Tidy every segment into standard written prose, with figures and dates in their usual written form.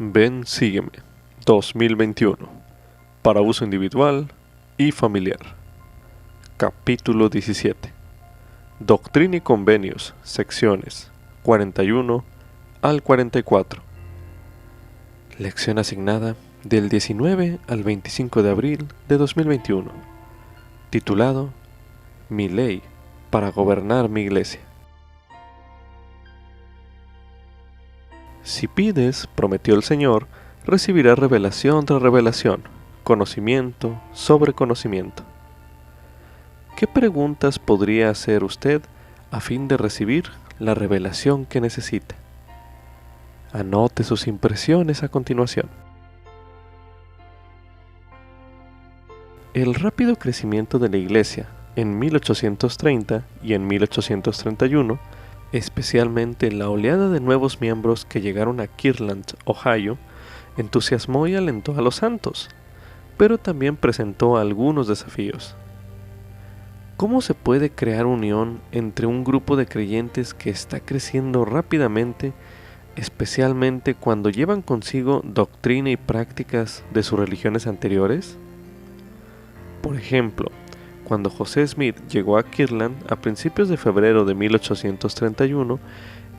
Ven, sígueme. 2021. Para uso individual y familiar. Capítulo 17. Doctrina y Convenios, secciones 41 al 44. Lección asignada del 19 al 25 de abril de 2021. Titulado Mi ley para gobernar mi iglesia. Si pides, prometió el Señor, recibirás revelación tras revelación, conocimiento sobre conocimiento. ¿Qué preguntas podría hacer usted a fin de recibir la revelación que necesita? Anote sus impresiones a continuación. El rápido crecimiento de la Iglesia en 1830 y en 1831, especialmente la oleada de nuevos miembros que llegaron a Kirtland, Ohio, entusiasmó y alentó a los santos, pero también presentó algunos desafíos. ¿Cómo se puede crear unión entre un grupo de creyentes que está creciendo rápidamente, especialmente cuando llevan consigo doctrina y prácticas de sus religiones anteriores? Por ejemplo, cuando José Smith llegó a Kirtland a principios de febrero de 1831,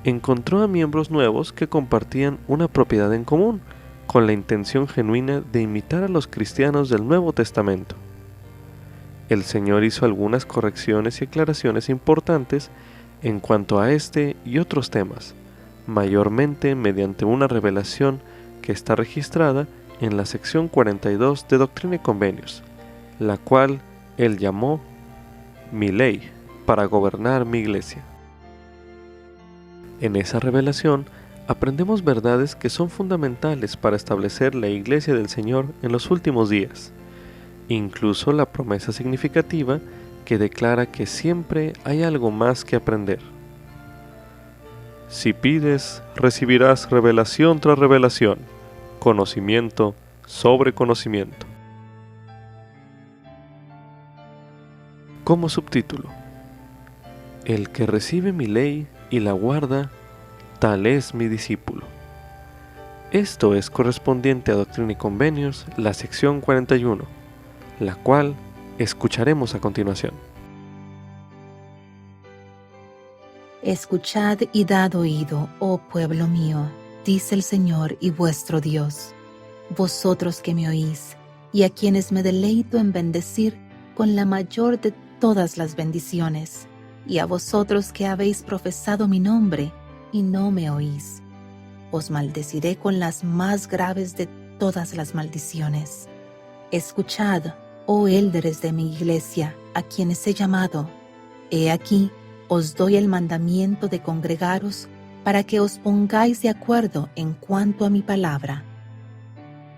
encontró a miembros nuevos que compartían una propiedad en común, con la intención genuina de imitar a los cristianos del Nuevo Testamento. El Señor hizo algunas correcciones y aclaraciones importantes en cuanto a este y otros temas, mayormente mediante una revelación que está registrada en la sección 42 de Doctrina y Convenios, la cual Él llamó Mi ley para gobernar mi iglesia. En esa revelación aprendemos verdades que son fundamentales para establecer la iglesia del Señor en los últimos días, incluso la promesa significativa que declara que siempre hay algo más que aprender. Si pides, recibirás revelación tras revelación, conocimiento sobre conocimiento. Como subtítulo: El que recibe mi ley y la guarda, tal es mi discípulo. Esto es correspondiente a Doctrina y Convenios, la sección 41, la cual escucharemos a continuación. Escuchad y dad oído, oh pueblo mío, dice el Señor y vuestro Dios, vosotros que me oís, y a quienes me deleito en bendecir con la mayor de todas las bendiciones, y a vosotros que habéis profesado mi nombre y no me oís, os maldeciré con las más graves de todas las maldiciones. Escuchad, oh élderes de mi iglesia, a quienes he llamado. He aquí, os doy el mandamiento de congregaros para que os pongáis de acuerdo en cuanto a mi palabra.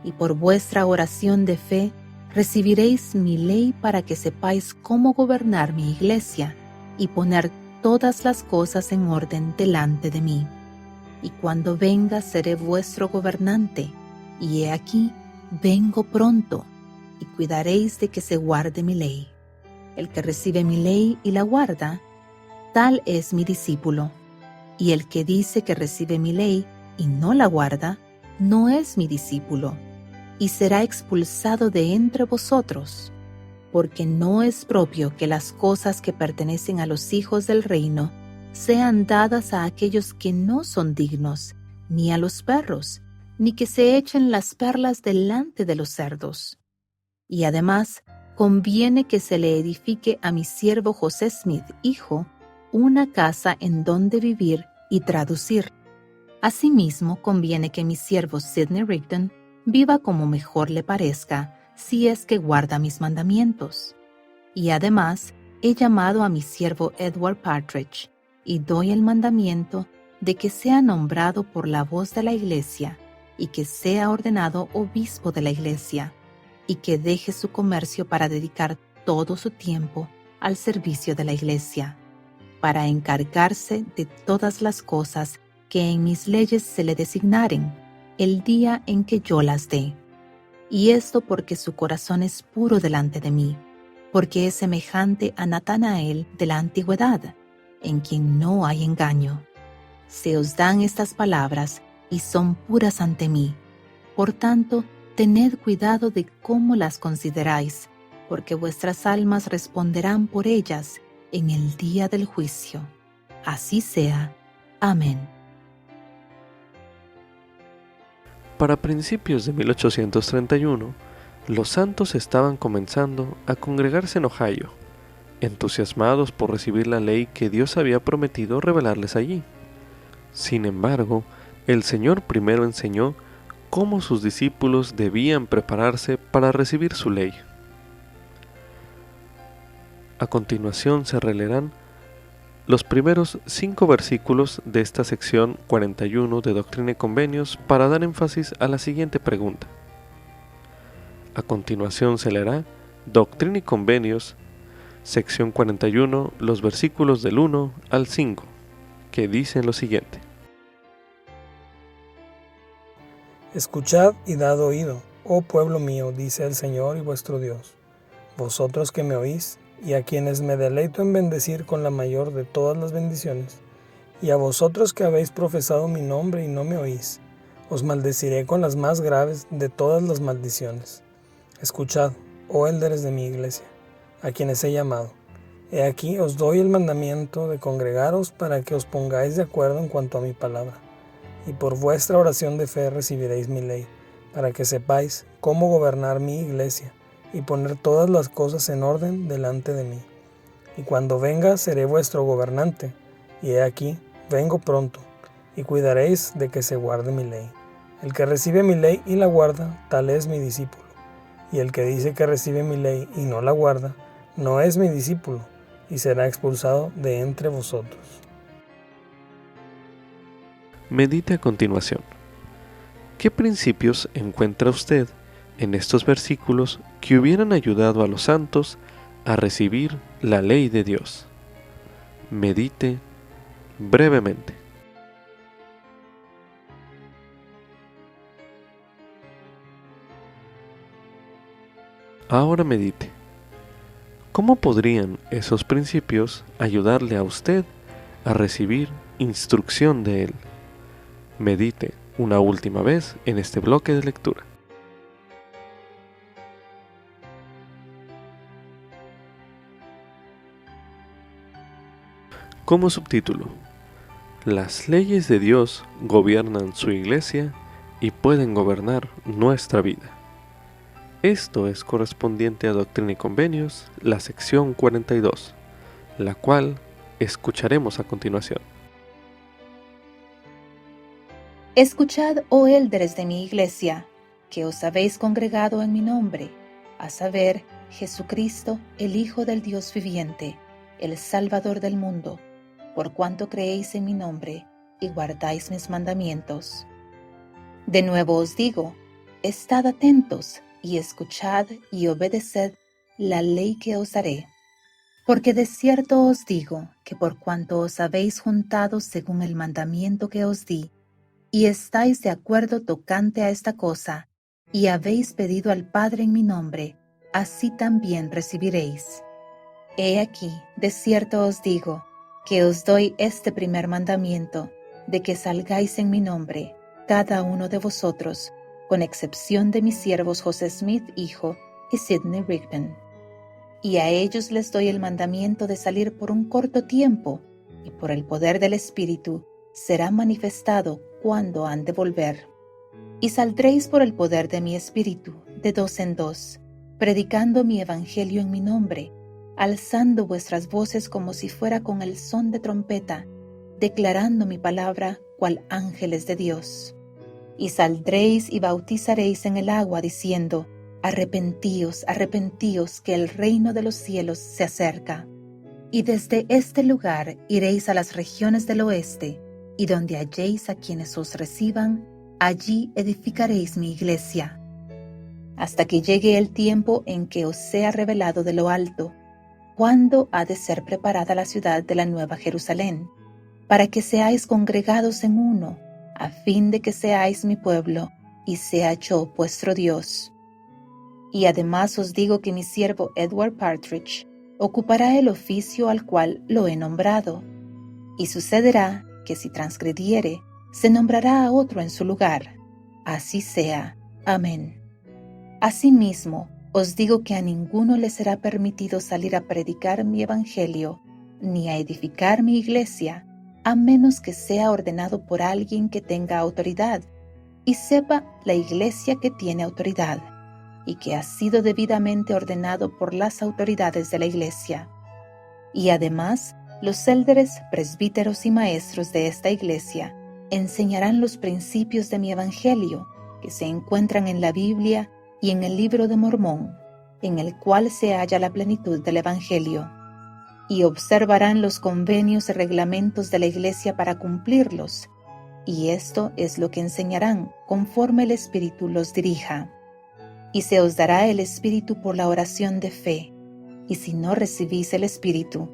Y por vuestra oración de fe recibiréis mi ley para que sepáis cómo gobernar mi iglesia y poner todas las cosas en orden delante de mí. Y cuando venga seré vuestro gobernante, y he aquí, vengo pronto, y cuidaréis de que se guarde mi ley. El que recibe mi ley y la guarda, tal es mi discípulo. Y el que dice que recibe mi ley y no la guarda, no es mi discípulo, y será expulsado de entre vosotros, porque no es propio que las cosas que pertenecen a los hijos del reino sean dadas a aquellos que no son dignos, ni a los perros, ni que se echen las perlas delante de los cerdos. Y además, conviene que se le edifique a mi siervo José Smith, hijo, una casa en donde vivir y traducir. Asimismo, conviene que mi siervo Sidney Rigdon viva como mejor le parezca, si es que guarda mis mandamientos. Y además, he llamado a mi siervo Edward Partridge, y doy el mandamiento de que sea nombrado por la voz de la iglesia, y que sea ordenado obispo de la iglesia, y que deje su comercio para dedicar todo su tiempo al servicio de la iglesia, para encargarse de todas las cosas que en mis leyes se le designaren, el día en que yo las dé. Y esto porque su corazón es puro delante de mí, porque es semejante a Natanael de la antigüedad, en quien no hay engaño. Se os dan estas palabras y son puras ante mí, Por tanto, tened cuidado de cómo las consideráis, porque vuestras almas responderán por ellas en el día del juicio. Así sea. Amén. Para principios de 1831, los santos estaban comenzando a congregarse en Ohio, entusiasmados por recibir la ley que Dios había prometido revelarles allí. Sin embargo, el Señor primero enseñó cómo sus discípulos debían prepararse para recibir su ley. A continuación se releerán los primeros 5 versículos de esta sección 41 de Doctrina y Convenios para dar énfasis a la siguiente pregunta. A continuación se leerá Doctrina y Convenios, sección 41, los versículos del 1 al 5, que dicen lo siguiente. Escuchad y dad oído, oh pueblo mío, dice el Señor y vuestro Dios, vosotros que me oís, y a quienes me deleito en bendecir con la mayor de todas las bendiciones, y a vosotros que habéis profesado mi nombre y no me oís, os maldeciré con las más graves de todas las maldiciones. Escuchad, oh élderes de mi iglesia, a quienes he llamado. He aquí os doy el mandamiento de congregaros para que os pongáis de acuerdo en cuanto a mi palabra, y por vuestra oración de fe recibiréis mi ley, para que sepáis cómo gobernar mi iglesia, y poner todas las cosas en orden delante de mí. Y cuando venga seré vuestro gobernante, y he aquí, vengo pronto, y cuidaréis de que se guarde mi ley. El que recibe mi ley y la guarda, tal es mi discípulo. Y el que dice que recibe mi ley y no la guarda, no es mi discípulo, y será expulsado de entre vosotros. Medite a continuación. ¿Qué principios encuentra usted en estos versículos que hubieran ayudado a los santos a recibir la ley de Dios? Medite brevemente. Ahora medite. ¿Cómo podrían esos principios ayudarle a usted a recibir instrucción de Él? Medite una última vez en este bloque de lectura. Como subtítulo, las leyes de Dios gobiernan su iglesia y pueden gobernar nuestra vida. Esto es correspondiente a Doctrina y Convenios, la sección 42, la cual escucharemos a continuación. Escuchad, oh élderes de mi iglesia, que os habéis congregado en mi nombre, a saber, Jesucristo, el Hijo del Dios viviente, el Salvador del mundo, por cuanto creéis en mi nombre y guardáis mis mandamientos. De nuevo os digo, estad atentos y escuchad y obedeced la ley que os daré. Porque de cierto os digo que por cuanto os habéis juntado según el mandamiento que os di, y estáis de acuerdo tocante a esta cosa, y habéis pedido al Padre en mi nombre, así también recibiréis. He aquí, de cierto os digo, que os doy este primer mandamiento, de que salgáis en mi nombre, cada uno de vosotros, con excepción de mis siervos José Smith, hijo, y Sidney Rigdon. Y a ellos les doy el mandamiento de salir por un corto tiempo, y por el poder del Espíritu será manifestado cuándo han de volver. Y saldréis por el poder de mi Espíritu, de 2 en 2, predicando mi evangelio en mi nombre, alzando vuestras voces como si fuera con el son de trompeta, declarando mi palabra cual ángeles de Dios. Y saldréis y bautizaréis en el agua, diciendo, arrepentíos, arrepentíos, que el reino de los cielos se acerca. Y desde este lugar iréis a las regiones del oeste, y donde halléis a quienes os reciban, allí edificaréis mi iglesia. Hasta que llegue el tiempo en que os sea revelado de lo alto, cuándo ha de ser preparada la ciudad de la Nueva Jerusalén, para que seáis congregados en uno, a fin de que seáis mi pueblo, y sea yo vuestro Dios. Y además os digo que mi siervo Edward Partridge ocupará el oficio al cual lo he nombrado, y sucederá que si transgrediere, se nombrará a otro en su lugar. Así sea. Amén. Asimismo, os digo que a ninguno le será permitido salir a predicar mi evangelio, ni a edificar mi iglesia, a menos que sea ordenado por alguien que tenga autoridad, y sepa la iglesia que tiene autoridad, y que ha sido debidamente ordenado por las autoridades de la iglesia. Y además, los élderes, presbíteros y maestros de esta iglesia enseñarán los principios de mi evangelio, que se encuentran en la Biblia y en el libro de Mormón, en el cual se halla la plenitud del evangelio. Y observarán los convenios y reglamentos de la iglesia para cumplirlos, y esto es lo que enseñarán conforme el Espíritu los dirija. Y se os dará el Espíritu por la oración de fe, y si no recibís el Espíritu,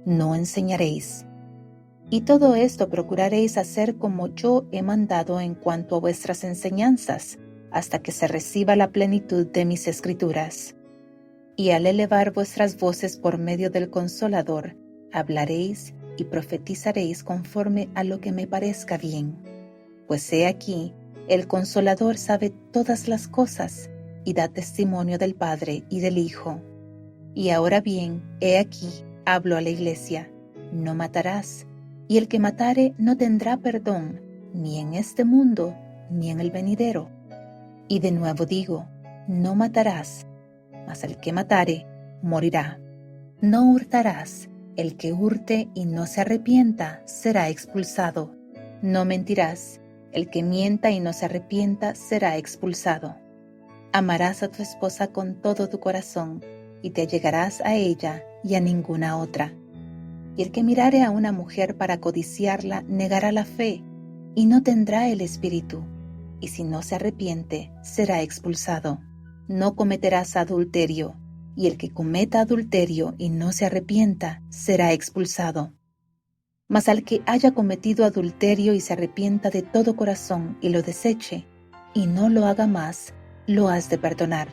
no enseñaréis. Y todo esto procuraréis hacer como yo he mandado en cuanto a vuestras enseñanzas, hasta que se reciba la plenitud de mis escrituras. Y al elevar vuestras voces por medio del Consolador, hablaréis y profetizaréis conforme a lo que me parezca bien. Pues he aquí, el Consolador sabe todas las cosas, y da testimonio del Padre y del Hijo. Y ahora bien, he aquí, hablo a la iglesia, no matarás, y el que matare no tendrá perdón, ni en este mundo, ni en el venidero. Y de nuevo digo, no matarás, mas el que matare, morirá. No hurtarás, el que hurte y no se arrepienta, será expulsado. No mentirás, el que mienta y no se arrepienta, será expulsado. Amarás a tu esposa con todo tu corazón, y te allegarás a ella y a ninguna otra. Y el que mirare a una mujer para codiciarla, negará la fe, y no tendrá el espíritu, y si no se arrepiente, será expulsado. No cometerás adulterio, y el que cometa adulterio y no se arrepienta, será expulsado. Mas al que haya cometido adulterio y se arrepienta de todo corazón y lo deseche, y no lo haga más, lo has de perdonar.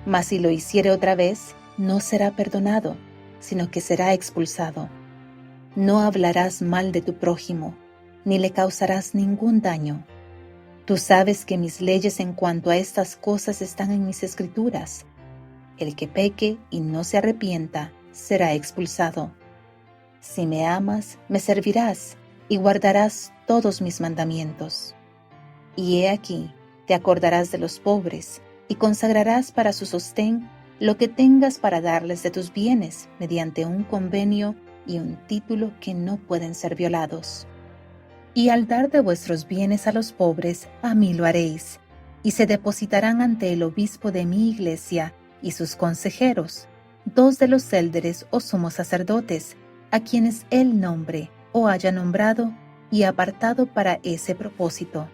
Mas si lo hiciere otra vez, no será perdonado, sino que será expulsado. No hablarás mal de tu prójimo, ni le causarás ningún daño. Tú sabes que mis leyes en cuanto a estas cosas están en mis escrituras. El que peque y no se arrepienta, será expulsado. Si me amas, me servirás, y guardarás todos mis mandamientos. Y he aquí, te acordarás de los pobres, y consagrarás para su sostén lo que tengas para darles de tus bienes, mediante un convenio y un título que no pueden ser violados. Y al dar de vuestros bienes a los pobres, a mí lo haréis, y se depositarán ante el obispo de mi iglesia y sus consejeros, 2 de los élderes o sumos sacerdotes, a quienes él nombre o haya nombrado y apartado para ese propósito.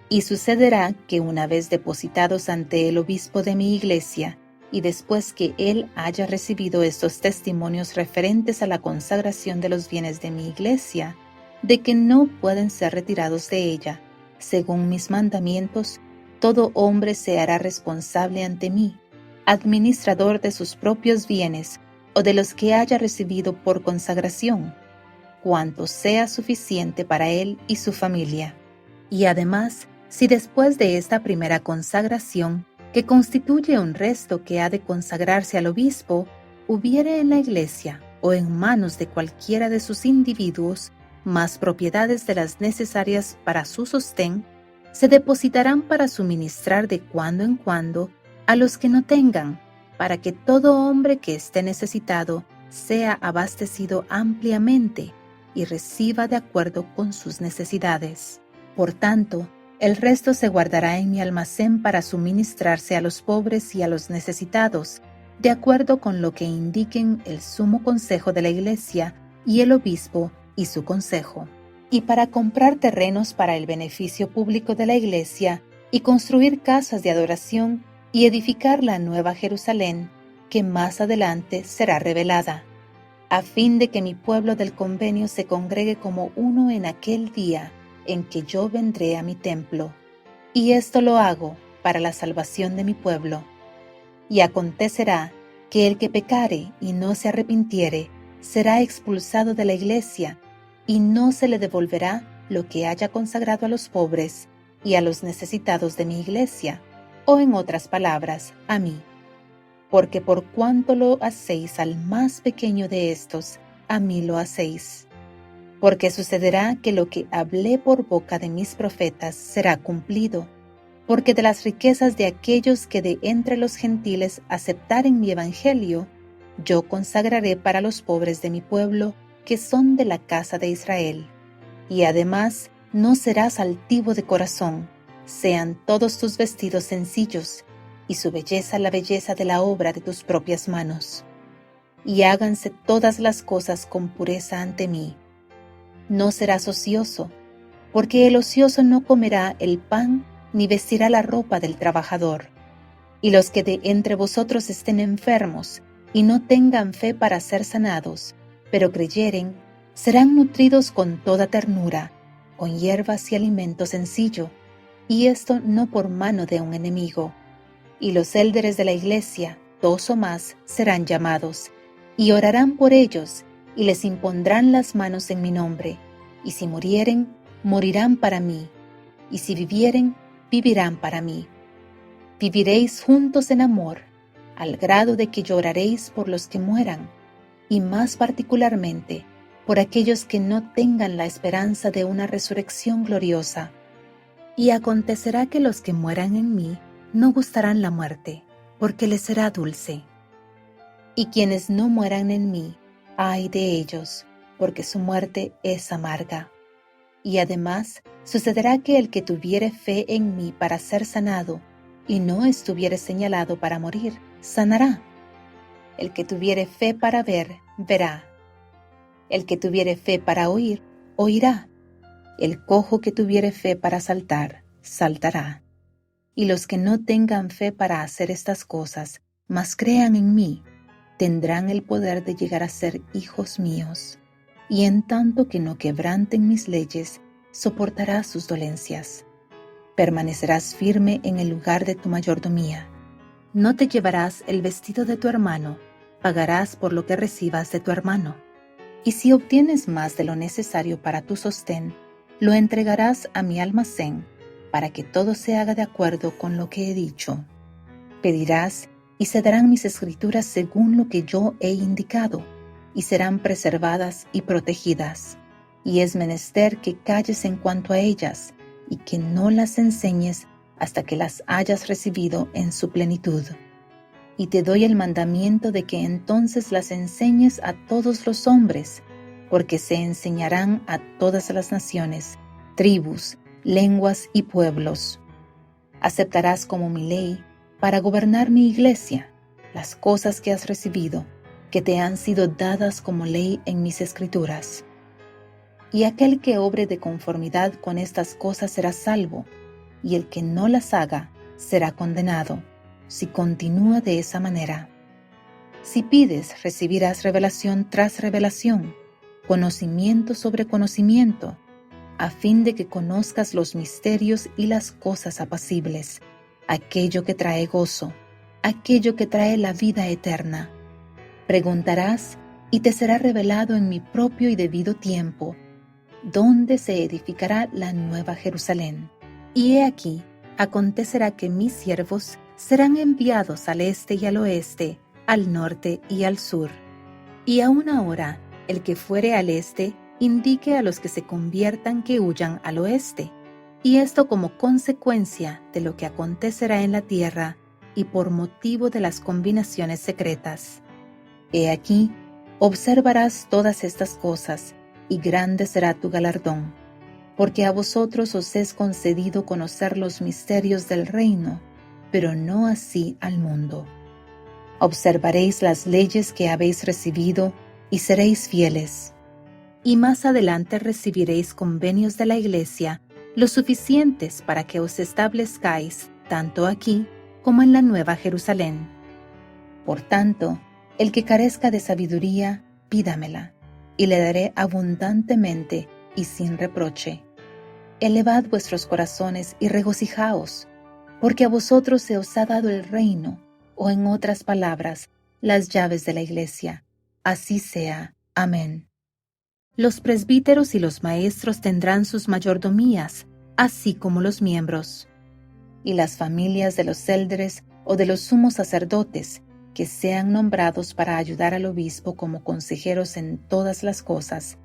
Y sucederá que una vez depositados ante el obispo de mi iglesia, y después que él haya recibido estos testimonios referentes a la consagración de los bienes de mi iglesia, de que no pueden ser retirados de ella, según mis mandamientos, todo hombre se hará responsable ante mí, administrador de sus propios bienes o de los que haya recibido por consagración, cuanto sea suficiente para él y su familia. Y además, si después de esta primera consagración, que constituye un resto que ha de consagrarse al obispo, hubiere en la iglesia o en manos de cualquiera de sus individuos más propiedades de las necesarias para su sostén, se depositarán para suministrar de cuando en cuando a los que no tengan, para que todo hombre que esté necesitado sea abastecido ampliamente y reciba de acuerdo con sus necesidades. Por tanto, el resto se guardará en mi almacén para suministrarse a los pobres y a los necesitados, de acuerdo con lo que indiquen el sumo consejo de la iglesia y el obispo y su consejo, y para comprar terrenos para el beneficio público de la iglesia y construir casas de adoración y edificar la nueva Jerusalén, que más adelante será revelada, a fin de que mi pueblo del convenio se congregue como uno en aquel día en que yo vendré a mi templo. Y esto lo hago para la salvación de mi pueblo. Y acontecerá que el que pecare y no se arrepintiere será expulsado de la iglesia, y no se le devolverá lo que haya consagrado a los pobres, y a los necesitados de mi iglesia, o en otras palabras, a mí. Porque por cuanto lo hacéis al más pequeño de estos, a mí lo hacéis. Porque sucederá que lo que hablé por boca de mis profetas será cumplido, porque de las riquezas de aquellos que de entre los gentiles aceptaren mi evangelio, yo consagraré para los pobres de mi pueblo, que son de la casa de Israel. Y además no serás altivo de corazón, sean todos tus vestidos sencillos, y su belleza la belleza de la obra de tus propias manos. Y háganse todas las cosas con pureza ante mí. No serás ocioso, porque el ocioso no comerá el pan ni vestirá la ropa del trabajador. Y los que de entre vosotros estén enfermos y no tengan fe para ser sanados, pero creyeren, serán nutridos con toda ternura, con hierbas y alimento sencillo, y esto no por mano de un enemigo. Y los élderes de la iglesia, 2 o más, serán llamados, y orarán por ellos, y les impondrán las manos en mi nombre, y si murieren, morirán para mí, y si vivieren, vivirán para mí. Viviréis juntos en amor, al grado de que lloraréis por los que mueran, y más particularmente por aquellos que no tengan la esperanza de una resurrección gloriosa. Y acontecerá que los que mueran en mí no gustarán la muerte, porque les será dulce. Y quienes no mueran en mí, ay de ellos, porque su muerte es amarga. Y además sucederá que el que tuviere fe en mí para ser sanado, y no estuviere señalado para morir, sanará. El que tuviere fe para ver, verá. El que tuviere fe para oír, oirá. El cojo que tuviere fe para saltar, saltará. Y los que no tengan fe para hacer estas cosas, mas crean en mí, tendrán el poder de llegar a ser hijos míos. Y en tanto que no quebranten mis leyes, soportarás sus dolencias. Permanecerás firme en el lugar de tu mayordomía. No te llevarás el vestido de tu hermano, pagarás por lo que recibas de tu hermano. Y si obtienes más de lo necesario para tu sostén, lo entregarás a mi almacén, para que todo se haga de acuerdo con lo que he dicho. Pedirás, y se darán mis escrituras según lo que yo he indicado, y serán preservadas y protegidas. Y es menester que calles en cuanto a ellas, y que no las enseñes hasta que las hayas recibido en su plenitud. Y te doy el mandamiento de que entonces las enseñes a todos los hombres, porque se enseñarán a todas las naciones, tribus, lenguas y pueblos. Aceptarás como mi ley, para gobernar mi iglesia, las cosas que has recibido, que te han sido dadas como ley en mis escrituras. Y aquel que obre de conformidad con estas cosas será salvo, y el que no las haga será condenado, si continúa de esa manera. Si pides, recibirás revelación tras revelación, conocimiento sobre conocimiento, a fin de que conozcas los misterios y las cosas apacibles, aquello que trae gozo, aquello que trae la vida eterna. Preguntarás, y te será revelado en mi propio y debido tiempo, dónde se edificará la nueva Jerusalén. Y he aquí, acontecerá que mis siervos serán enviados al este y al oeste, al norte y al sur. Y a una hora, el que fuere al este, indique a los que se conviertan que huyan al oeste. Y esto como consecuencia de lo que acontecerá en la tierra y por motivo de las combinaciones secretas. He aquí, observarás todas estas cosas, y grande será tu galardón, porque a vosotros os es concedido conocer los misterios del reino, pero no así al mundo. Observaréis las leyes que habéis recibido y seréis fieles. Y más adelante recibiréis convenios de la iglesia, lo suficientes para que os establezcáis tanto aquí como en la Nueva Jerusalén. Por tanto, el que carezca de sabiduría, pídamela, y le daré abundantemente y sin reproche. Elevad vuestros corazones y regocijaos, porque a vosotros se os ha dado el reino, o en otras palabras, las llaves de la iglesia. Así sea. Amén. Los presbíteros y los maestros tendrán sus mayordomías, así como los miembros. Y las familias de los élderes o de los sumos sacerdotes, que sean nombrados para ayudar al obispo como consejeros en todas las cosas,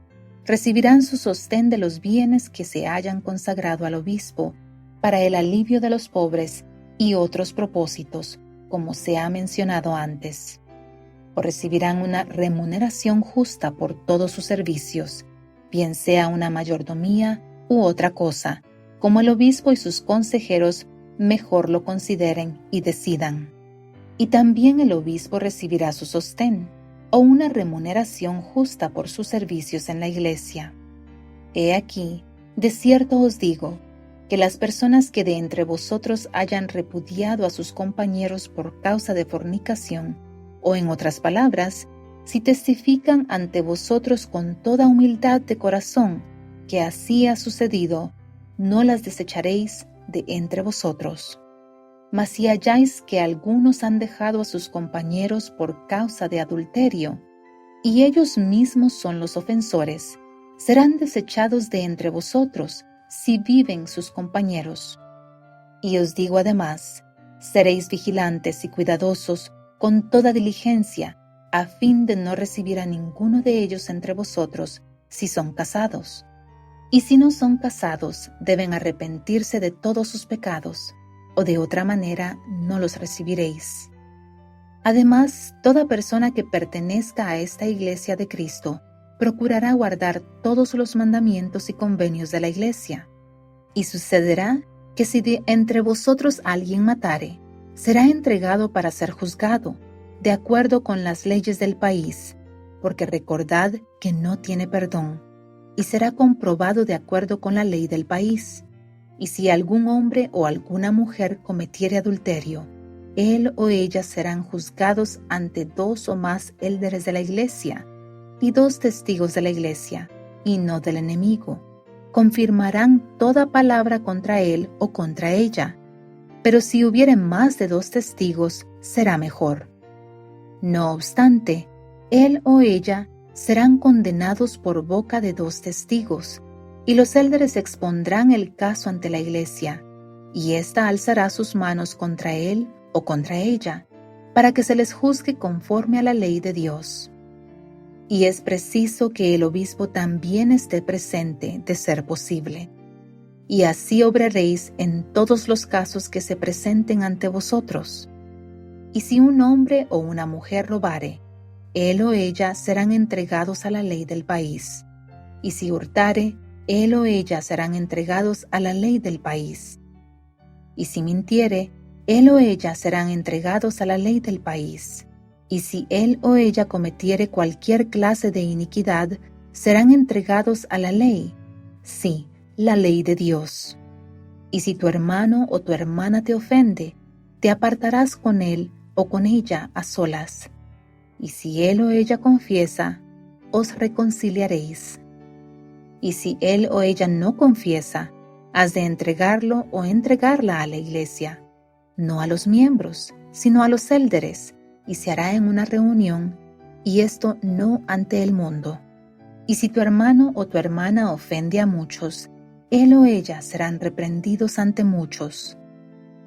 recibirán su sostén de los bienes que se hayan consagrado al obispo para el alivio de los pobres y otros propósitos, como se ha mencionado antes. O recibirán una remuneración justa por todos sus servicios, bien sea una mayordomía u otra cosa, como el obispo y sus consejeros mejor lo consideren y decidan. Y también el obispo recibirá su sostén, o una remuneración justa por sus servicios en la iglesia. He aquí, de cierto os digo, que las personas que de entre vosotros hayan repudiado a sus compañeros por causa de fornicación, o en otras palabras, si testifican ante vosotros con toda humildad de corazón que así ha sucedido, no las desecharéis de entre vosotros. Mas si halláis que algunos han dejado a sus compañeros por causa de adulterio, y ellos mismos son los ofensores, serán desechados de entre vosotros si viven sus compañeros. Y os digo además, seréis vigilantes y cuidadosos con toda diligencia, a fin de no recibir a ninguno de ellos entre vosotros si son casados. Y si no son casados, deben arrepentirse de todos sus pecados, o de otra manera no los recibiréis. Además, toda persona que pertenezca a esta iglesia de Cristo procurará guardar todos los mandamientos y convenios de la iglesia. Y sucederá que si de entre vosotros alguien matare, será entregado para ser juzgado, de acuerdo con las leyes del país, porque recordad que no tiene perdón, y será comprobado de acuerdo con la ley del país. Y si algún hombre o alguna mujer cometiere adulterio, él o ella serán juzgados ante 2 o más élderes de la iglesia, y 2 testigos de la iglesia, y no del enemigo. Confirmarán toda palabra contra él o contra ella. Pero si hubiere más de 2 testigos, será mejor. No obstante, él o ella serán condenados por boca de 2 testigos, y los élderes expondrán el caso ante la iglesia, y ésta alzará sus manos contra él o contra ella, para que se les juzgue conforme a la ley de Dios. Y es preciso que el obispo también esté presente, de ser posible. Y así obraréis en todos los casos que se presenten ante vosotros. Y si un hombre o una mujer robare, él o ella serán entregados a la ley del país. Y si hurtare, él o ella serán entregados a la ley del país. Y si mintiere, él o ella serán entregados a la ley del país. Y si él o ella cometiere cualquier clase de iniquidad, serán entregados a la ley, sí, la ley de Dios. Y si tu hermano o tu hermana te ofende, te apartarás con él o con ella a solas. Y si él o ella confiesa, os reconciliaréis. Y si él o ella no confiesa, has de entregarlo o entregarla a la iglesia, no a los miembros, sino a los élderes, y se hará en una reunión, y esto no ante el mundo. Y si tu hermano o tu hermana ofende a muchos, él o ella serán reprendidos ante muchos.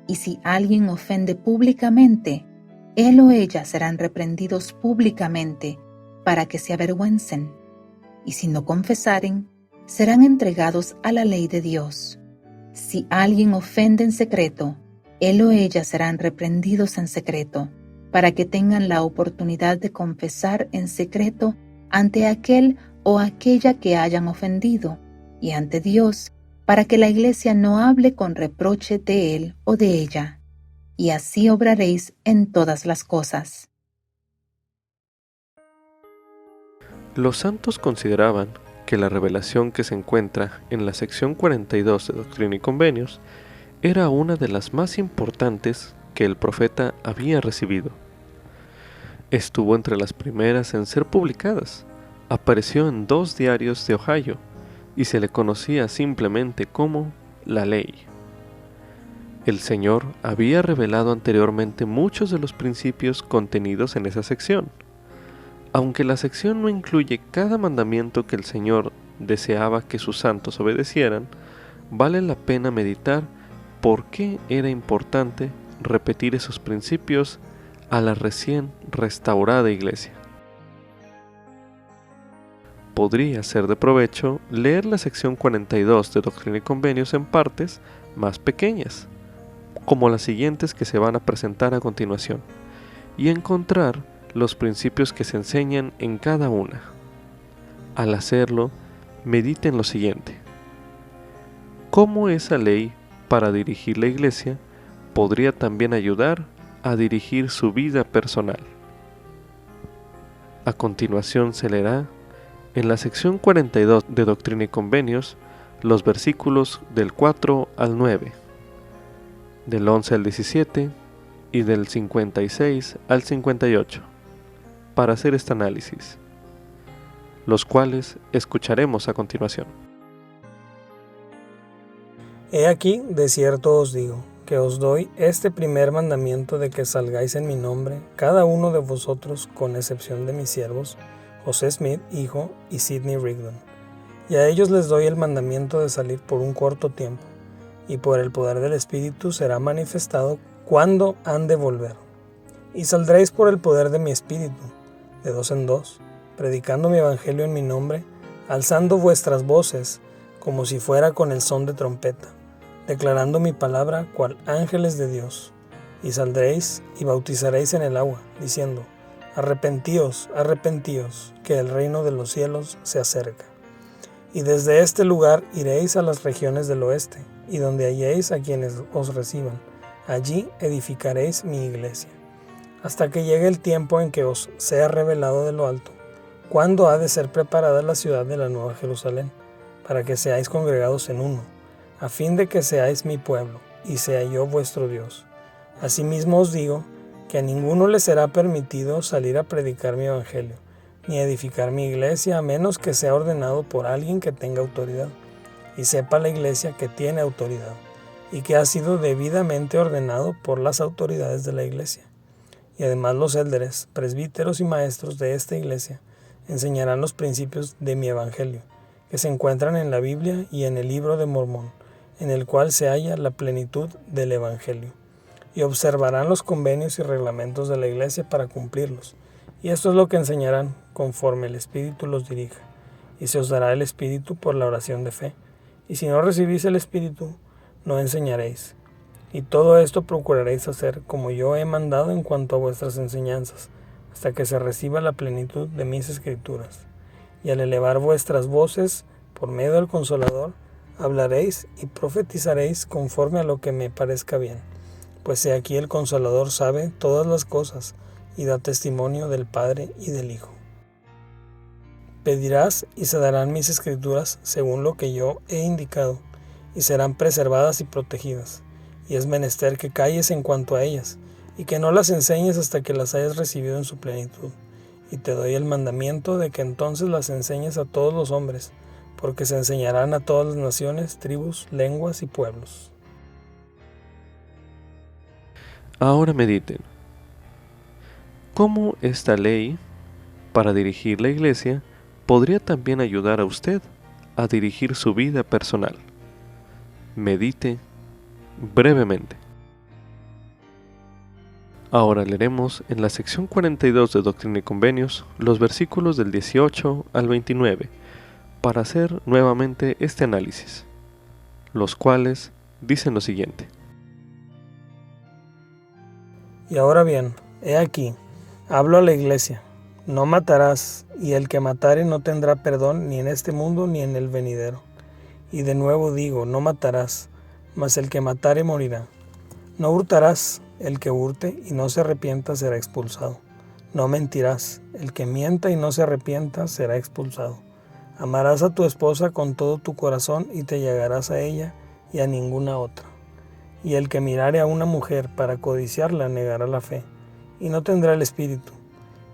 Y si alguien ofende públicamente, él o ella serán reprendidos públicamente, para que se avergüencen. Y si no confesaren, serán entregados a la ley de Dios. Si alguien ofende en secreto, él o ella serán reprendidos en secreto, para que tengan la oportunidad de confesar en secreto ante aquel o aquella que hayan ofendido, y ante Dios, para que la iglesia no hable con reproche de él o de ella. Y así obraréis en todas las cosas. Los santos consideraban que la revelación que se encuentra en la sección 42 de Doctrina y Convenios era una de las más importantes que el profeta había recibido. Estuvo entre las primeras en ser publicadas, apareció en 2 diarios de Ohio y se le conocía simplemente como la ley. El Señor había revelado anteriormente muchos de los principios contenidos en esa sección. Aunque la sección no incluye cada mandamiento que el Señor deseaba que sus santos obedecieran, vale la pena meditar por qué era importante repetir esos principios a la recién restaurada iglesia. Podría ser de provecho leer la sección 42 de Doctrina y Convenios en partes más pequeñas, como las siguientes que se van a presentar a continuación, y encontrar los principios que se enseñan en cada una. Al hacerlo, mediten lo siguiente: ¿cómo esa ley para dirigir la iglesia podría también ayudar a dirigir su vida personal? A continuación se leerá en la sección 42 de Doctrina y Convenios los versículos del 4 al 9, del 11 al 17 y del 56 al 58, para hacer este análisis, los cuales escucharemos a continuación. He aquí, de cierto os digo, que os doy este primer mandamiento de que salgáis en mi nombre, cada uno de vosotros, con excepción de mis siervos, José Smith, hijo, y Sidney Rigdon. Y a ellos les doy el mandamiento de salir por un corto tiempo, y por el poder del Espíritu será manifestado cuándo han de volver. Y saldréis por el poder de mi Espíritu, de 2 en 2, predicando mi evangelio en mi nombre, alzando vuestras voces, como si fuera con el son de trompeta, declarando mi palabra cual ángeles de Dios. Y saldréis y bautizaréis en el agua, diciendo: arrepentíos, arrepentíos, que el reino de los cielos se acerca. Y desde este lugar iréis a las regiones del oeste, y donde halléis a quienes os reciban, allí edificaréis mi iglesia, hasta que llegue el tiempo en que os sea revelado de lo alto, cuándo ha de ser preparada la ciudad de la Nueva Jerusalén, para que seáis congregados en uno, a fin de que seáis mi pueblo, y sea yo vuestro Dios. Asimismo os digo, que a ninguno le será permitido salir a predicar mi evangelio, ni edificar mi iglesia, a menos que sea ordenado por alguien que tenga autoridad, y sepa la iglesia que tiene autoridad, y que ha sido debidamente ordenado por las autoridades de la iglesia. Y además los élderes, presbíteros y maestros de esta iglesia enseñarán los principios de mi evangelio, que se encuentran en la Biblia y en el libro de Mormón, en el cual se halla la plenitud del evangelio. Y observarán los convenios y reglamentos de la iglesia para cumplirlos. Y esto es lo que enseñarán conforme el Espíritu los dirija. Y se os dará el Espíritu por la oración de fe. Y si no recibís el Espíritu, no enseñaréis. Y todo esto procuraréis hacer como yo he mandado en cuanto a vuestras enseñanzas, hasta que se reciba la plenitud de mis escrituras. Y al elevar vuestras voces por medio del Consolador, hablaréis y profetizaréis conforme a lo que me parezca bien. Pues he aquí el Consolador sabe todas las cosas, y da testimonio del Padre y del Hijo. Pedirás y se darán mis escrituras según lo que yo he indicado, y serán preservadas y protegidas. Y es menester que calles en cuanto a ellas, y que no las enseñes hasta que las hayas recibido en su plenitud. Y te doy el mandamiento de que entonces las enseñes a todos los hombres, porque se enseñarán a todas las naciones, tribus, lenguas y pueblos. Ahora mediten. ¿Cómo esta ley para dirigir la iglesia podría también ayudar a usted a dirigir su vida personal? Medite brevemente. Ahora leeremos en la sección 42 de Doctrina y Convenios los versículos del 18 al 29 para hacer nuevamente este análisis, los cuales dicen lo siguiente. Y ahora bien, he aquí, hablo a la iglesia: no matarás, y el que matare no tendrá perdón ni en este mundo ni en el venidero. Y de nuevo digo, no matarás, mas el que matare morirá. No hurtarás, el que hurte y no se arrepienta será expulsado. No mentirás, el que mienta y no se arrepienta será expulsado. Amarás a tu esposa con todo tu corazón y te llegarás a ella y a ninguna otra. Y el que mirare a una mujer para codiciarla negará la fe, y no tendrá el espíritu,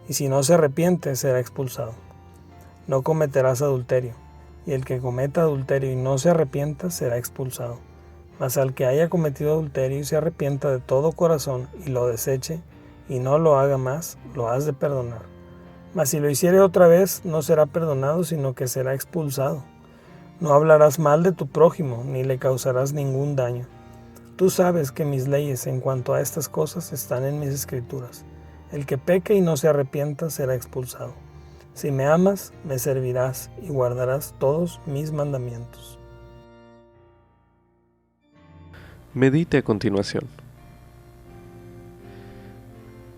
y si no se arrepiente será expulsado. No cometerás adulterio, y el que cometa adulterio y no se arrepienta será expulsado. Mas al que haya cometido adulterio y se arrepienta de todo corazón y lo deseche, y no lo haga más, lo has de perdonar. Mas si lo hiciere otra vez, no será perdonado, sino que será expulsado. No hablarás mal de tu prójimo, ni le causarás ningún daño. Tú sabes que mis leyes en cuanto a estas cosas están en mis escrituras. El que peque y no se arrepienta será expulsado. Si me amas, me servirás y guardarás todos mis mandamientos. Medite a continuación.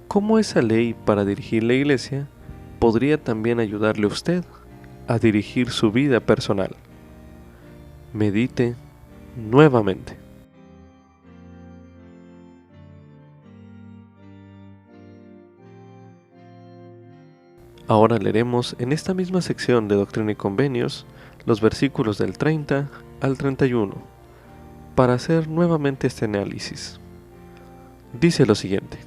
¿Cómo esa ley para dirigir la iglesia podría también ayudarle a usted a dirigir su vida personal? Medite nuevamente. Ahora leeremos en esta misma sección de Doctrina y Convenios los versículos del 30 al 31 para hacer nuevamente este análisis. Dice lo siguiente.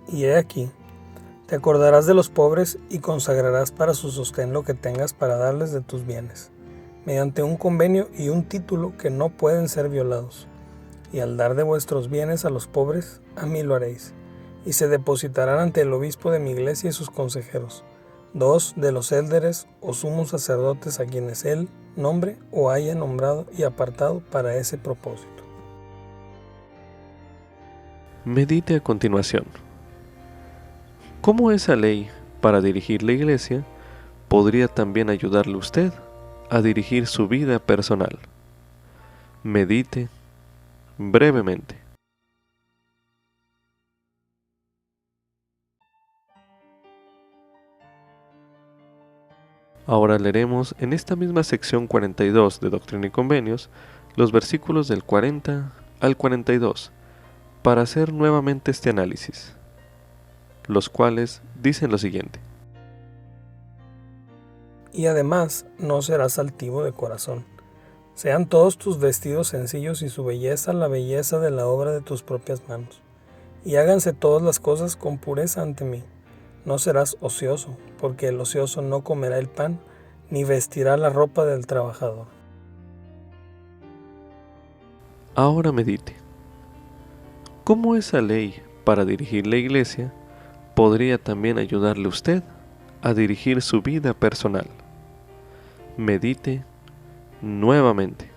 Y he aquí, te acordarás de los pobres y consagrarás para su sostén lo que tengas para darles de tus bienes, mediante un convenio y un título que no pueden ser violados. Y al dar de vuestros bienes a los pobres, a mí lo haréis. Y se depositarán ante el obispo de mi iglesia y sus consejeros, 2 de los élderes o sumos sacerdotes a quienes él nombre o haya nombrado y apartado para ese propósito. Medite a continuación. ¿Cómo esa ley para dirigir la iglesia podría también ayudarle a usted a dirigir su vida personal? Medite brevemente. Ahora leeremos en esta misma sección 42 de Doctrina y Convenios los versículos del 40 al 42 para hacer nuevamente este análisis, los cuales dicen lo siguiente. Y además no serás altivo de corazón. Sean todos tus vestidos sencillos y su belleza la belleza de la obra de tus propias manos. Y háganse todas las cosas con pureza ante mí. No serás ocioso, porque el ocioso no comerá el pan, ni vestirá la ropa del trabajador. Ahora medite. ¿Cómo esa ley para dirigir la iglesia podría también ayudarle a usted a dirigir su vida personal? Medite nuevamente.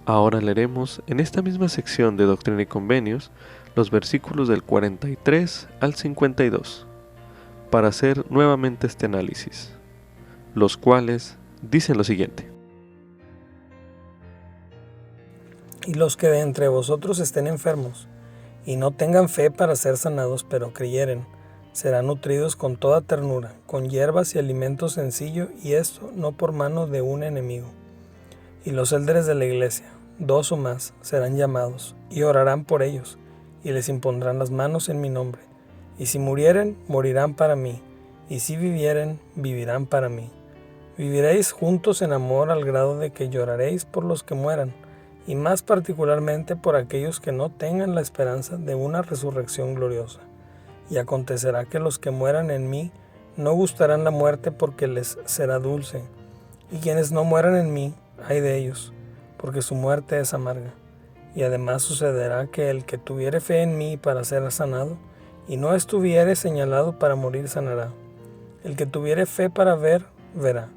Ahora leeremos en esta misma sección de Doctrina y Convenios los versículos del 43 al 52 para hacer nuevamente este análisis, los cuales dicen lo siguiente. Y los que de entre vosotros estén enfermos, y no tengan fe para ser sanados, pero creyeren, serán nutridos con toda ternura, con hierbas y alimento sencillo, y esto no por mano de un enemigo. Y los élderes de la iglesia, 2 o más, serán llamados, y orarán por ellos, y les impondrán las manos en mi nombre. Y si murieren, morirán para mí, y si vivieren, vivirán para mí. Viviréis juntos en amor al grado de que lloraréis por los que mueran, y más particularmente por aquellos que no tengan la esperanza de una resurrección gloriosa. Y acontecerá que los que mueran en mí no gustarán la muerte porque les será dulce, y quienes no mueran en mí, ay de ellos, porque su muerte es amarga. Y además sucederá que el que tuviere fe en mí para ser sanado, y no estuviere señalado para morir, sanará. El que tuviere fe para ver, verá.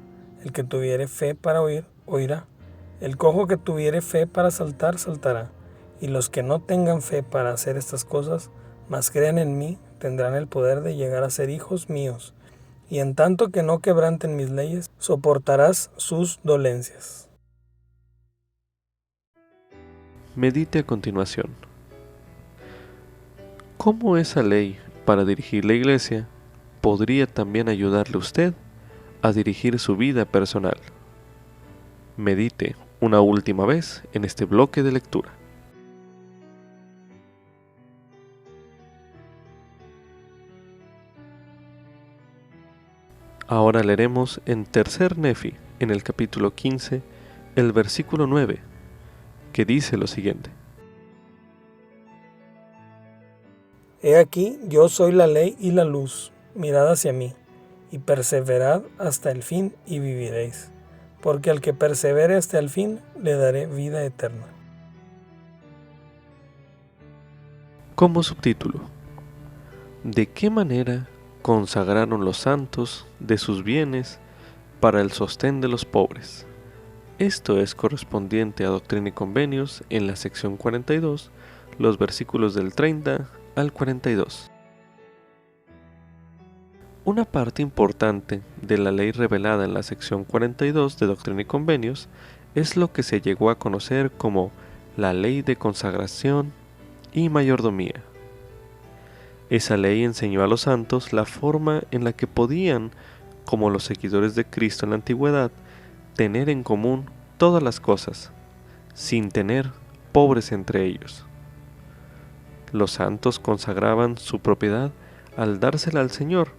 El que tuviere fe para oír, oirá. El cojo que tuviere fe para saltar, saltará. Y los que no tengan fe para hacer estas cosas, mas crean en mí, tendrán el poder de llegar a ser hijos míos. Y en tanto que no quebranten mis leyes, soportarás sus dolencias. Medite a continuación. ¿Cómo esa ley para dirigir la iglesia podría también ayudarle a usted a dirigir su vida personal? Medite una última vez en este bloque de lectura. Ahora leeremos en Tercer Nefi, en el capítulo 15, el versículo 9, que dice lo siguiente. He aquí, yo soy la ley y la luz, mirad hacia mí, y perseverad hasta el fin y viviréis, porque al que persevere hasta el fin, le daré vida eterna. Como subtítulo: ¿de qué manera consagraron los santos de sus bienes para el sostén de los pobres? Esto es correspondiente a Doctrina y Convenios en la sección 42, los versículos del 30 al 42. Una parte importante de la ley revelada en la sección 42 de Doctrina y Convenios es lo que se llegó a conocer como la ley de consagración y mayordomía. Esa ley enseñó a los santos la forma en la que podían, como los seguidores de Cristo en la antigüedad, tener en común todas las cosas, sin tener pobres entre ellos. Los santos consagraban su propiedad al dársela al Señor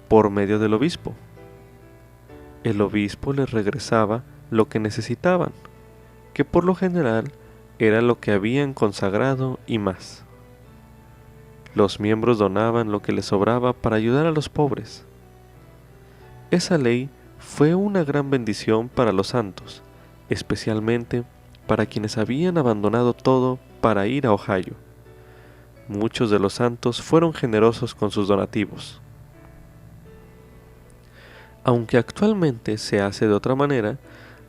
por medio del obispo. El obispo les regresaba lo que necesitaban, que por lo general era lo que habían consagrado y más. Los miembros donaban lo que les sobraba para ayudar a los pobres. Esa ley fue una gran bendición para los santos, especialmente para quienes habían abandonado todo para ir a Ohio. Muchos de los santos fueron generosos con sus donativos. Aunque actualmente se hace de otra manera,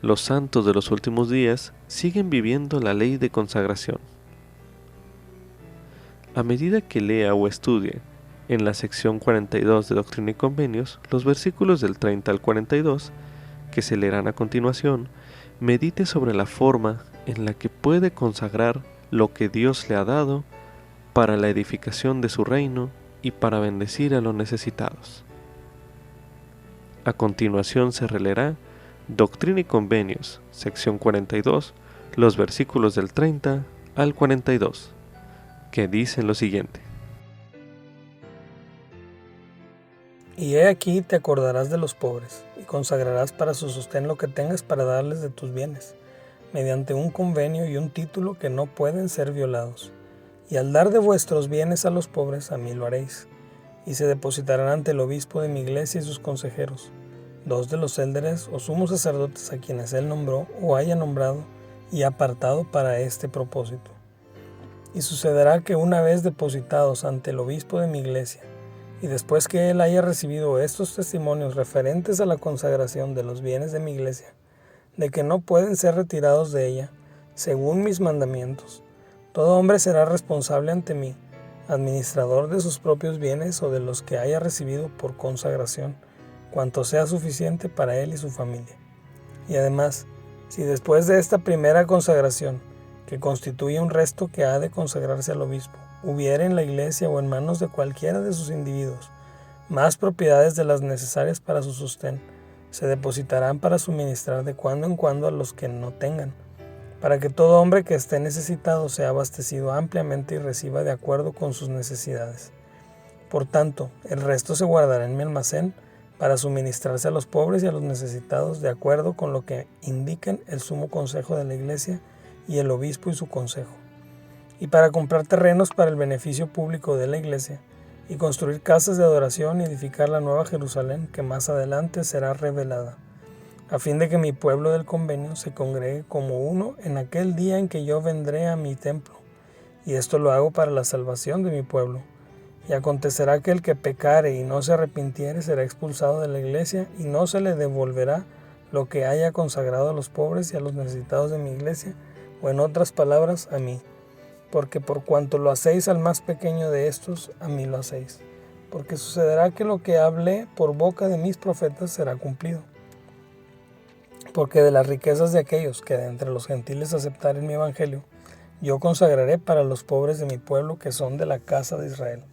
los santos de los últimos días siguen viviendo la ley de consagración. A medida que lea o estudie en la sección 42 de Doctrina y Convenios los versículos del 30 al 42, que se leerán a continuación, medite sobre la forma en la que puede consagrar lo que Dios le ha dado para la edificación de su reino y para bendecir a los necesitados. A continuación se releerá Doctrina y Convenios, sección 42, los versículos del 30 al 42, que dicen lo siguiente: Y he aquí te acordarás de los pobres, y consagrarás para su sostén lo que tengas para darles de tus bienes, mediante un convenio y un título que no pueden ser violados. Y al dar de vuestros bienes a los pobres, a mí lo haréis. Y se depositarán ante el obispo de mi iglesia y sus consejeros, 2 de los élderes o sumos sacerdotes a quienes él nombró o haya nombrado y apartado para este propósito. Y sucederá que una vez depositados ante el obispo de mi iglesia, y después que él haya recibido estos testimonios referentes a la consagración de los bienes de mi iglesia, de que no pueden ser retirados de ella, según mis mandamientos, todo hombre será responsable ante mí, administrador de sus propios bienes o de los que haya recibido por consagración, cuanto sea suficiente para él y su familia. Y además, si después de esta primera consagración, que constituye un resto que ha de consagrarse al obispo, hubiera en la iglesia o en manos de cualquiera de sus individuos más propiedades de las necesarias para su sostén, se depositarán para suministrar de cuando en cuando a los que no tengan, para que todo hombre que esté necesitado sea abastecido ampliamente y reciba de acuerdo con sus necesidades. Por tanto, el resto se guardará en mi almacén para suministrarse a los pobres y a los necesitados de acuerdo con lo que indiquen el sumo consejo de la iglesia y el obispo y su consejo, y para comprar terrenos para el beneficio público de la iglesia, y construir casas de adoración y edificar la nueva Jerusalén que más adelante será revelada, a fin de que mi pueblo del convenio se congregue como uno en aquel día en que yo vendré a mi templo, y esto lo hago para la salvación de mi pueblo. Y acontecerá que el que pecare y no se arrepintiere será expulsado de la iglesia, y no se le devolverá lo que haya consagrado a los pobres y a los necesitados de mi iglesia, o en otras palabras, a mí. Porque por cuanto lo hacéis al más pequeño de estos, a mí lo hacéis. Porque sucederá que lo que hablé por boca de mis profetas será cumplido. Porque de las riquezas de aquellos que de entre los gentiles aceptaren mi evangelio, yo consagraré para los pobres de mi pueblo que son de la casa de Israel.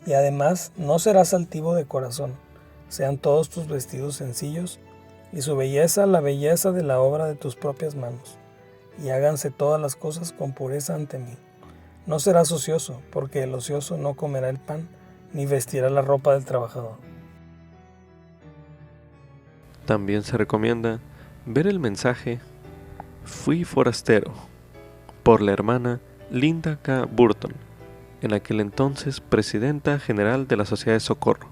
Y además no serás altivo de corazón, sean todos tus vestidos sencillos, y su belleza la belleza de la obra de tus propias manos. Y háganse todas las cosas con pureza ante mí. No serás ocioso, porque el ocioso no comerá el pan, ni vestirá la ropa del trabajador. También se recomienda ver el mensaje Fui forastero, por la hermana Linda K. Burton, en aquel entonces presidenta general de la Sociedad de Socorro,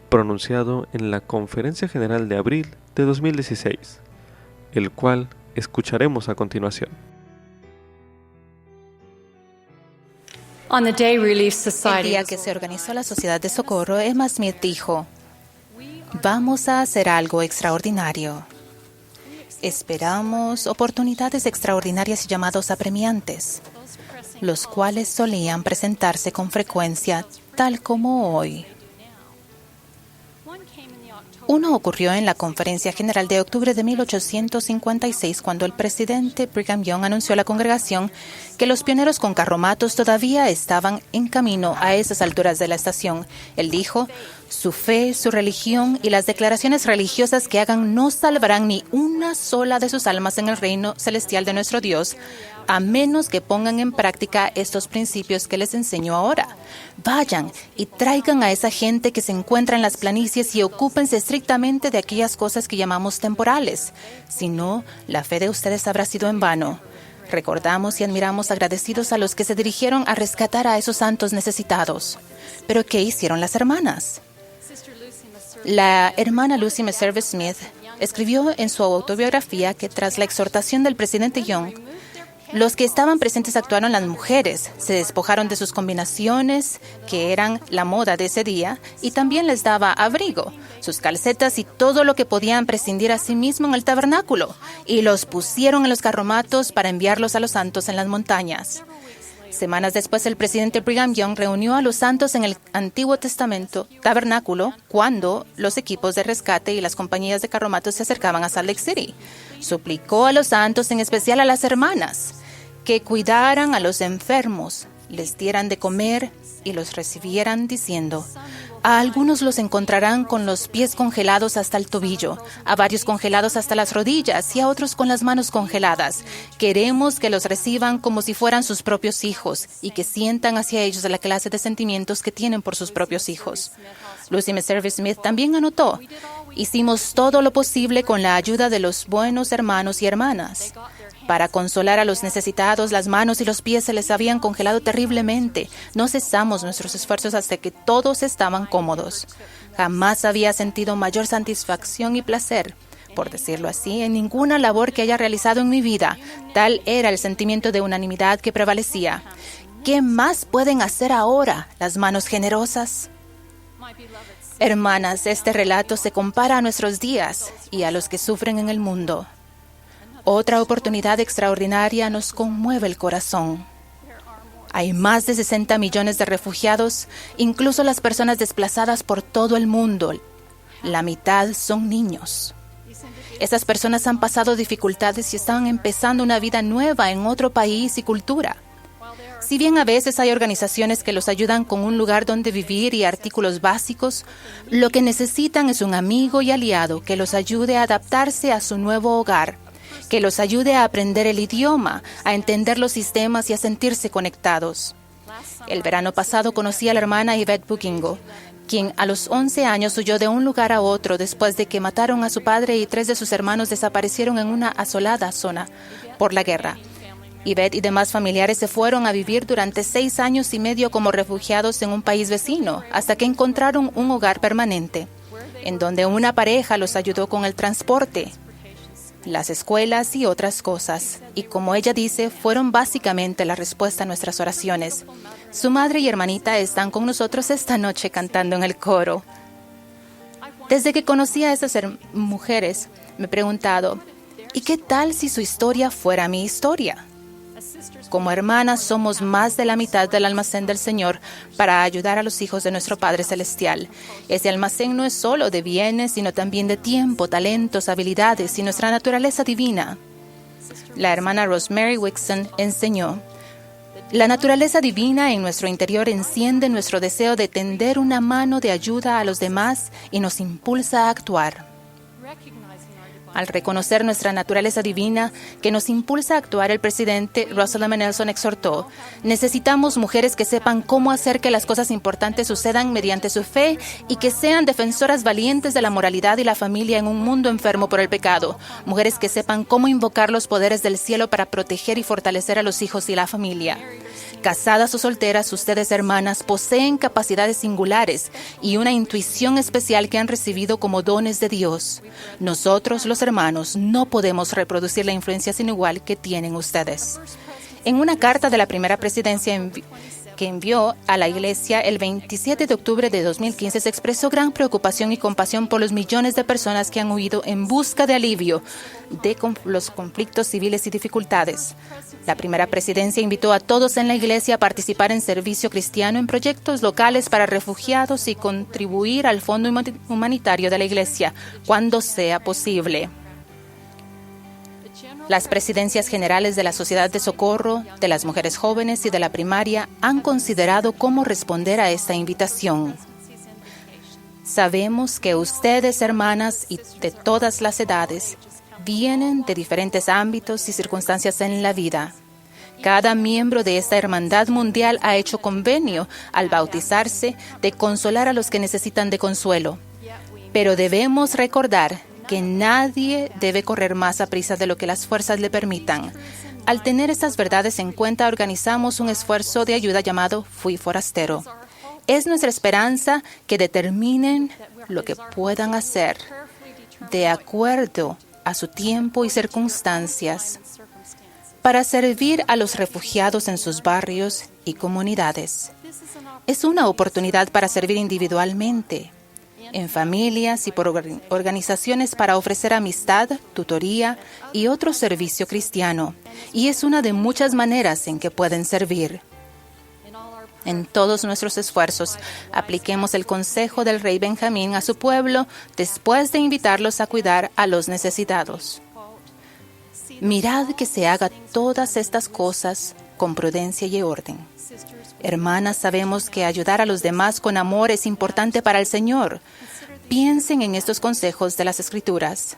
pronunciado en la Conferencia General de abril de 2016, el cual escucharemos a continuación. On the day Relief El Society día que se organizó la Sociedad de Socorro, Emma Smith dijo: vamos a hacer algo extraordinario. Esperamos oportunidades extraordinarias y llamados apremiantes, los cuales solían presentarse con frecuencia, tal como hoy. Uno ocurrió en la Conferencia General de octubre de 1856, cuando el presidente Brigham Young anunció a la congregación que los pioneros con carromatos todavía estaban en camino a esas alturas de la estación. Él dijo: su fe, su religión y las declaraciones religiosas que hagan no salvarán ni una sola de sus almas en el reino celestial de nuestro Dios, a menos que pongan en práctica estos principios que les enseño ahora. Vayan y traigan a esa gente que se encuentra en las planicies y ocúpense estrictamente de aquellas cosas que llamamos temporales. Si no, la fe de ustedes habrá sido en vano. Recordamos y admiramos agradecidos a los que se dirigieron a rescatar a esos santos necesitados. ¿Pero qué hicieron las hermanas? La hermana Lucy Meserve Smith escribió en su autobiografía que tras la exhortación del presidente Young, los que estaban presentes actuaron las mujeres, se despojaron de sus combinaciones, que eran la moda de ese día, y también les daba abrigo, sus calcetas y todo lo que podían prescindir a sí mismo en el tabernáculo, y los pusieron en los carromatos para enviarlos a los santos en las montañas. Semanas después, el presidente Brigham Young reunió a los santos en el Antiguo Testamento tabernáculo cuando los equipos de rescate y las compañías de carromatos se acercaban a Salt Lake City. Suplicó a los santos, en especial a las hermanas, que cuidaran a los enfermos, les dieran de comer y los recibieran, diciendo: a algunos los encontrarán con los pies congelados hasta el tobillo, a varios congelados hasta las rodillas y a otros con las manos congeladas. Queremos que los reciban como si fueran sus propios hijos y que sientan hacia ellos la clase de sentimientos que tienen por sus propios hijos. Lucy Meserve Smith también anotó: hicimos todo lo posible con la ayuda de los buenos hermanos y hermanas. Para consolar a los necesitados, las manos y los pies se les habían congelado terriblemente. No cesamos nuestros esfuerzos hasta que todos estaban cómodos. Jamás había sentido mayor satisfacción y placer, por decirlo así, en ninguna labor que haya realizado en mi vida. Tal era el sentimiento de unanimidad que prevalecía. ¿Qué más pueden hacer ahora las manos generosas? Hermanas, este relato se compara a nuestros días y a los que sufren en el mundo. Otra oportunidad extraordinaria nos conmueve el corazón. Hay más de 60 millones de refugiados, incluso las personas desplazadas por todo el mundo. La mitad son niños. Esas personas han pasado dificultades y están empezando una vida nueva en otro país y cultura. Si bien a veces hay organizaciones que los ayudan con un lugar donde vivir y artículos básicos, lo que necesitan es un amigo y aliado que los ayude a adaptarse a su nuevo hogar, que los ayude a aprender el idioma, a entender los sistemas y a sentirse conectados. El verano pasado conocí a la hermana Yvette Bugingo, quien a los 11 años huyó de un lugar a otro después de que mataron a su padre y 3 de sus hermanos desaparecieron en una asolada zona por la guerra. Yvette y demás familiares se fueron a vivir durante 6 años y medio como refugiados en un país vecino, hasta que encontraron un hogar permanente, en donde una pareja los ayudó con el transporte, las escuelas y otras cosas, y como ella dice, fueron básicamente la respuesta a nuestras oraciones. Su madre y hermanita están con nosotros esta noche cantando en el coro. Desde que conocí a esas mujeres, me he preguntado, ¿y qué tal si su historia fuera mi historia? Como hermanas somos más de la mitad del almacén del Señor para ayudar a los hijos de nuestro Padre Celestial. Ese almacén no es solo de bienes, sino también de tiempo, talentos, habilidades y nuestra naturaleza divina. La hermana Rosemary Wixon enseñó: la naturaleza divina en nuestro interior enciende nuestro deseo de tender una mano de ayuda a los demás y nos impulsa a actuar. Al reconocer nuestra naturaleza divina que nos impulsa a actuar, el presidente Russell M. Nelson exhortó: necesitamos mujeres que sepan cómo hacer que las cosas importantes sucedan mediante su fe y que sean defensoras valientes de la moralidad y la familia en un mundo enfermo por el pecado. Mujeres que sepan cómo invocar los poderes del cielo para proteger y fortalecer a los hijos y la familia. Casadas o solteras, ustedes, hermanas, poseen capacidades singulares y una intuición especial que han recibido como dones de Dios. Nosotros, los hermanos, no podemos reproducir la influencia sin igual que tienen ustedes. En una carta de la primera presidencia que envió a la Iglesia el 27 de octubre de 2015, se expresó gran preocupación y compasión por los millones de personas que han huido en busca de alivio de los conflictos civiles y dificultades. La primera presidencia invitó a todos en la Iglesia a participar en servicio cristiano en proyectos locales para refugiados y contribuir al fondo humanitario de la Iglesia cuando sea posible. Las presidencias generales de la Sociedad de Socorro, de las Mujeres Jóvenes y de la Primaria han considerado cómo responder a esta invitación. Sabemos que ustedes, hermanas, y de todas las edades, vienen de diferentes ámbitos y circunstancias en la vida. Cada miembro de esta hermandad mundial ha hecho convenio al bautizarse de consolar a los que necesitan de consuelo. Pero debemos recordar que nadie debe correr más a prisa de lo que las fuerzas le permitan. Al tener estas verdades en cuenta, organizamos un esfuerzo de ayuda llamado Fui Forastero. Es nuestra esperanza que determinen lo que puedan hacer de acuerdo a su tiempo y circunstancias para servir a los refugiados en sus barrios y comunidades. Es una oportunidad para servir individualmente, en familias y por organizaciones para ofrecer amistad, tutoría y otro servicio cristiano. Y es una de muchas maneras en que pueden servir. En todos nuestros esfuerzos, apliquemos el consejo del rey Benjamín a su pueblo después de invitarlos a cuidar a los necesitados. Mirad que se haga todas estas cosas con prudencia y orden. Hermanas, sabemos que ayudar a los demás con amor es importante para el Señor. Piensen en estos consejos de las Escrituras.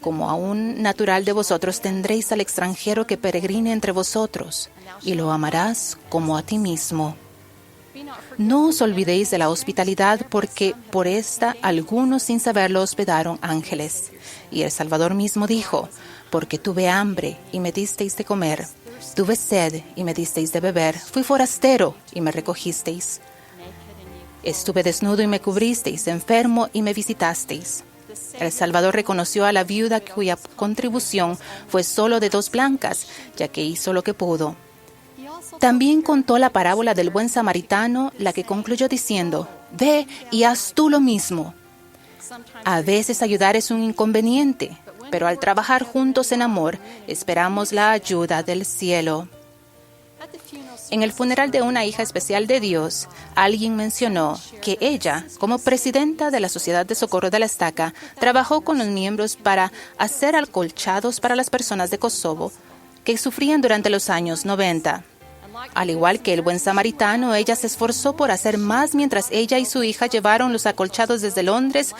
Como a un natural de vosotros tendréis al extranjero que peregrine entre vosotros, y lo amarás como a ti mismo. No os olvidéis de la hospitalidad, porque por esta algunos sin saberlo hospedaron ángeles. Y el Salvador mismo dijo: porque tuve hambre y me disteis de comer, tuve sed y me disteis de beber, fui forastero y me recogisteis. Estuve desnudo y me cubristeis, enfermo y me visitasteis. El Salvador reconoció a la viuda cuya contribución fue solo de 2 blancas, ya que hizo lo que pudo. También contó la parábola del buen samaritano, la que concluyó diciendo: ve y haz tú lo mismo. A veces ayudar es un inconveniente, pero al trabajar juntos en amor, esperamos la ayuda del cielo. En el funeral de una hija especial de Dios, alguien mencionó que ella, como presidenta de la Sociedad de Socorro de la Estaca, trabajó con los miembros para hacer acolchados para las personas de Kosovo que sufrían durante los años 90. Al igual que el buen samaritano, ella se esforzó por hacer más mientras ella y su hija llevaron los acolchados desde Londres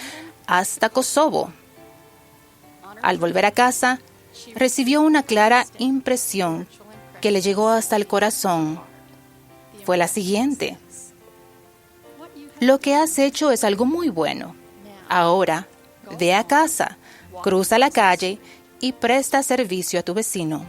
hasta Kosovo. Al volver a casa, recibió una clara impresión que le llegó hasta el corazón. Fue la siguiente: lo que has hecho es algo muy bueno. Ahora, ve a casa, cruza la calle y presta servicio a tu vecino.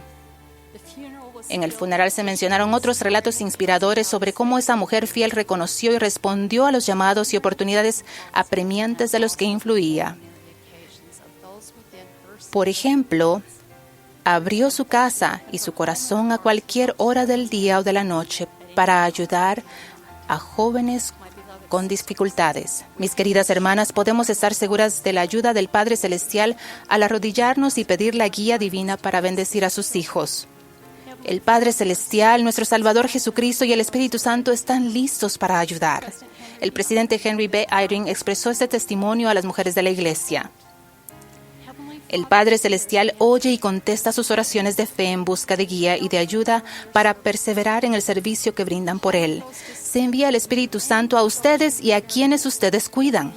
En el funeral se mencionaron otros relatos inspiradores sobre cómo esa mujer fiel reconoció y respondió a los llamados y oportunidades apremiantes de los que influía. Por ejemplo, abrió su casa y su corazón a cualquier hora del día o de la noche para ayudar a jóvenes con dificultades. Mis queridas hermanas, podemos estar seguras de la ayuda del Padre Celestial al arrodillarnos y pedir la guía divina para bendecir a sus hijos. El Padre Celestial, nuestro Salvador Jesucristo y el Espíritu Santo están listos para ayudar. El presidente Henry B. Eyring expresó este testimonio a las mujeres de la Iglesia. El Padre Celestial oye y contesta sus oraciones de fe en busca de guía y de ayuda para perseverar en el servicio que brindan por Él. Se envía el Espíritu Santo a ustedes y a quienes ustedes cuidan.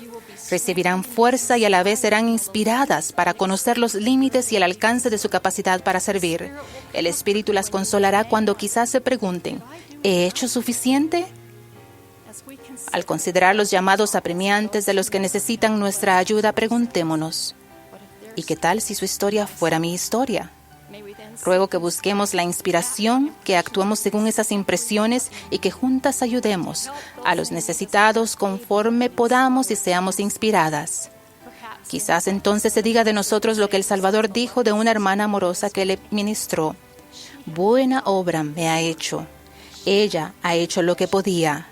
Recibirán fuerza y a la vez serán inspiradas para conocer los límites y el alcance de su capacidad para servir. El Espíritu las consolará cuando quizás se pregunten: ¿he hecho suficiente? Al considerar los llamados apremiantes de los que necesitan nuestra ayuda, preguntémonos: ¿y qué tal si su historia fuera mi historia? Ruego que busquemos la inspiración, que actuemos según esas impresiones y que juntas ayudemos a los necesitados conforme podamos y seamos inspiradas. Quizás entonces se diga de nosotros lo que el Salvador dijo de una hermana amorosa que le ministró: buena obra me ha hecho. Ella ha hecho lo que podía.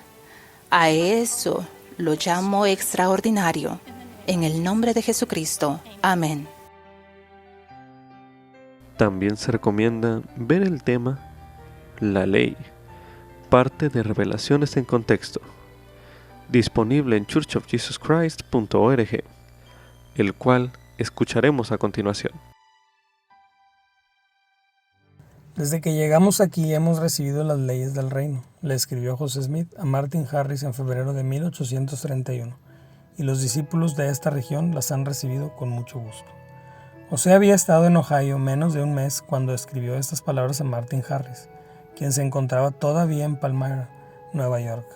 A eso lo llamo extraordinario. En el nombre de Jesucristo. Amén. También se recomienda ver el tema La Ley, parte de Revelaciones en Contexto, disponible en churchofjesuschrist.org, el cual escucharemos a continuación. Desde que llegamos aquí hemos recibido las leyes del reino, le escribió José Smith a Martin Harris en febrero de 1831, y los discípulos de esta región las han recibido con mucho gusto. José había estado en Ohio menos de un mes cuando escribió estas palabras a Martin Harris, quien se encontraba todavía en Palmyra, Nueva York.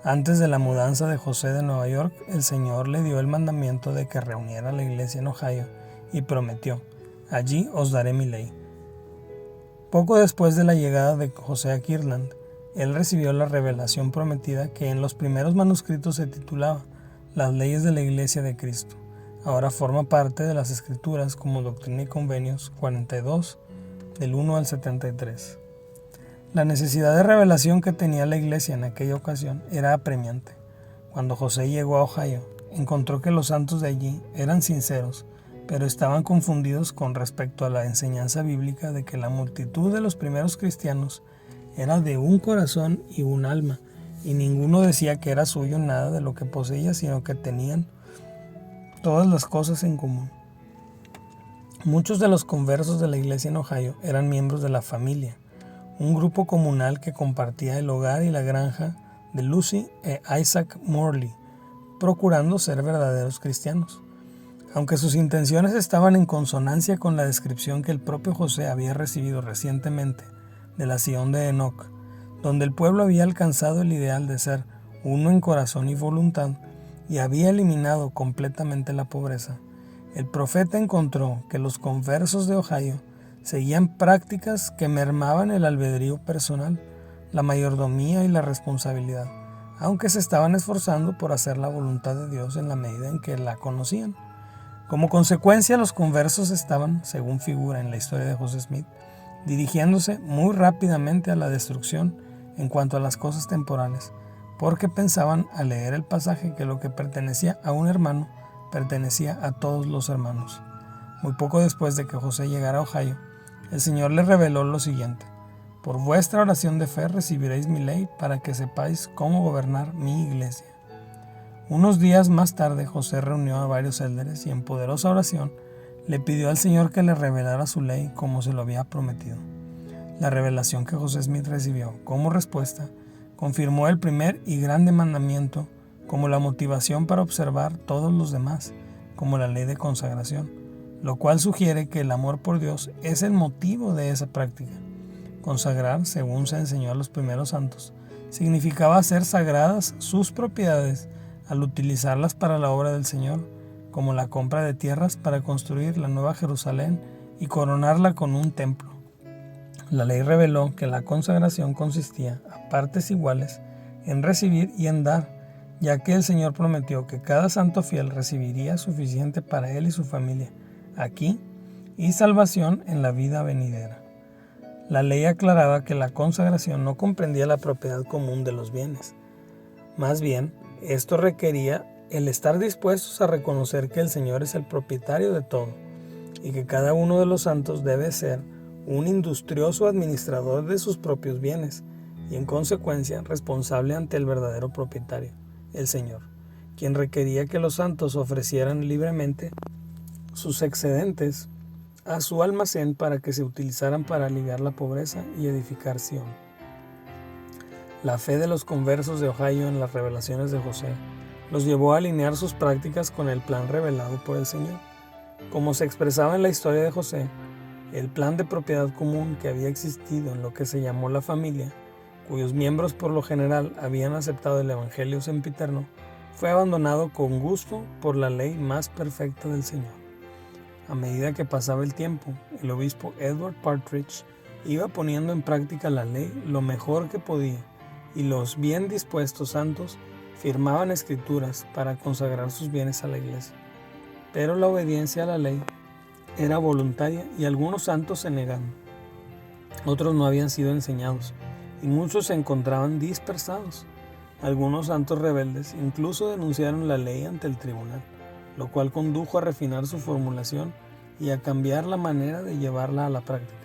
Antes de la mudanza de José de Nueva York, el Señor le dio el mandamiento de que reuniera a la iglesia en Ohio y prometió: allí os daré mi ley. Poco después de la llegada de José a Kirtland, él recibió la revelación prometida que en los primeros manuscritos se titulaba Las leyes de la Iglesia de Cristo. Ahora forma parte de las Escrituras como Doctrina y Convenios 42, del 1 al 73. La necesidad de revelación que tenía la Iglesia en aquella ocasión era apremiante. Cuando José llegó a Ohio, encontró que los santos de allí eran sinceros, pero estaban confundidos con respecto a la enseñanza bíblica de que la multitud de los primeros cristianos era de un corazón y un alma, y ninguno decía que era suyo nada de lo que poseía, sino que tenían todas las cosas en común. Muchos de los conversos de la iglesia en Ohio eran miembros de la familia, un grupo comunal que compartía el hogar y la granja de Lucy e Isaac Morley, procurando ser verdaderos cristianos. Aunque sus intenciones estaban en consonancia con la descripción que el propio José había recibido recientemente de la Sion de Enoc, donde el pueblo había alcanzado el ideal de ser uno en corazón y voluntad y había eliminado completamente la pobreza, el profeta encontró que los conversos de Ohio seguían prácticas que mermaban el albedrío personal, la mayordomía y la responsabilidad, aunque se estaban esforzando por hacer la voluntad de Dios en la medida en que la conocían. Como consecuencia, los conversos estaban, según figura en la historia de José Smith, dirigiéndose muy rápidamente a la destrucción en cuanto a las cosas temporales, porque pensaban al leer el pasaje que lo que pertenecía a un hermano pertenecía a todos los hermanos. Muy poco después de que José llegara a Ohio, el Señor le reveló lo siguiente: por vuestra oración de fe recibiréis mi ley para que sepáis cómo gobernar mi iglesia. Unos días más tarde, José reunió a varios élderes y en poderosa oración le pidió al Señor que le revelara su ley como se lo había prometido. La revelación que José Smith recibió como respuesta confirmó el primer y grande mandamiento como la motivación para observar todos los demás, como la ley de consagración, lo cual sugiere que el amor por Dios es el motivo de esa práctica. Consagrar, según se enseñó a los primeros santos, significaba hacer sagradas sus propiedades al utilizarlas para la obra del Señor, como la compra de tierras para construir la Nueva Jerusalén y coronarla con un templo. La ley reveló que la consagración consistía, a partes iguales, en recibir y en dar, ya que el Señor prometió que cada santo fiel recibiría suficiente para él y su familia, aquí, y salvación en la vida venidera. La ley aclaraba que la consagración no comprendía la propiedad común de los bienes. Más bien, esto requería el estar dispuestos a reconocer que el Señor es el propietario de todo y que cada uno de los santos debe ser un industrioso administrador de sus propios bienes y en consecuencia responsable ante el verdadero propietario, el Señor, quien requería que los santos ofrecieran libremente sus excedentes a su almacén para que se utilizaran para aliviar la pobreza y edificar Sion. La fe de los conversos de Ohio en las revelaciones de José los llevó a alinear sus prácticas con el plan revelado por el Señor. Como se expresaba en la historia de José, el plan de propiedad común que había existido en lo que se llamó la familia, cuyos miembros por lo general habían aceptado el evangelio sempiterno, fue abandonado con gusto por la ley más perfecta del Señor. A medida que pasaba el tiempo, el obispo Edward Partridge iba poniendo en práctica la ley lo mejor que podía, y los bien dispuestos santos firmaban escrituras para consagrar sus bienes a la iglesia. Pero la obediencia a la ley era voluntaria y algunos santos se negaron. Otros no habían sido enseñados y muchos se encontraban dispersados. Algunos santos rebeldes incluso denunciaron la ley ante el tribunal, lo cual condujo a refinar su formulación y a cambiar la manera de llevarla a la práctica.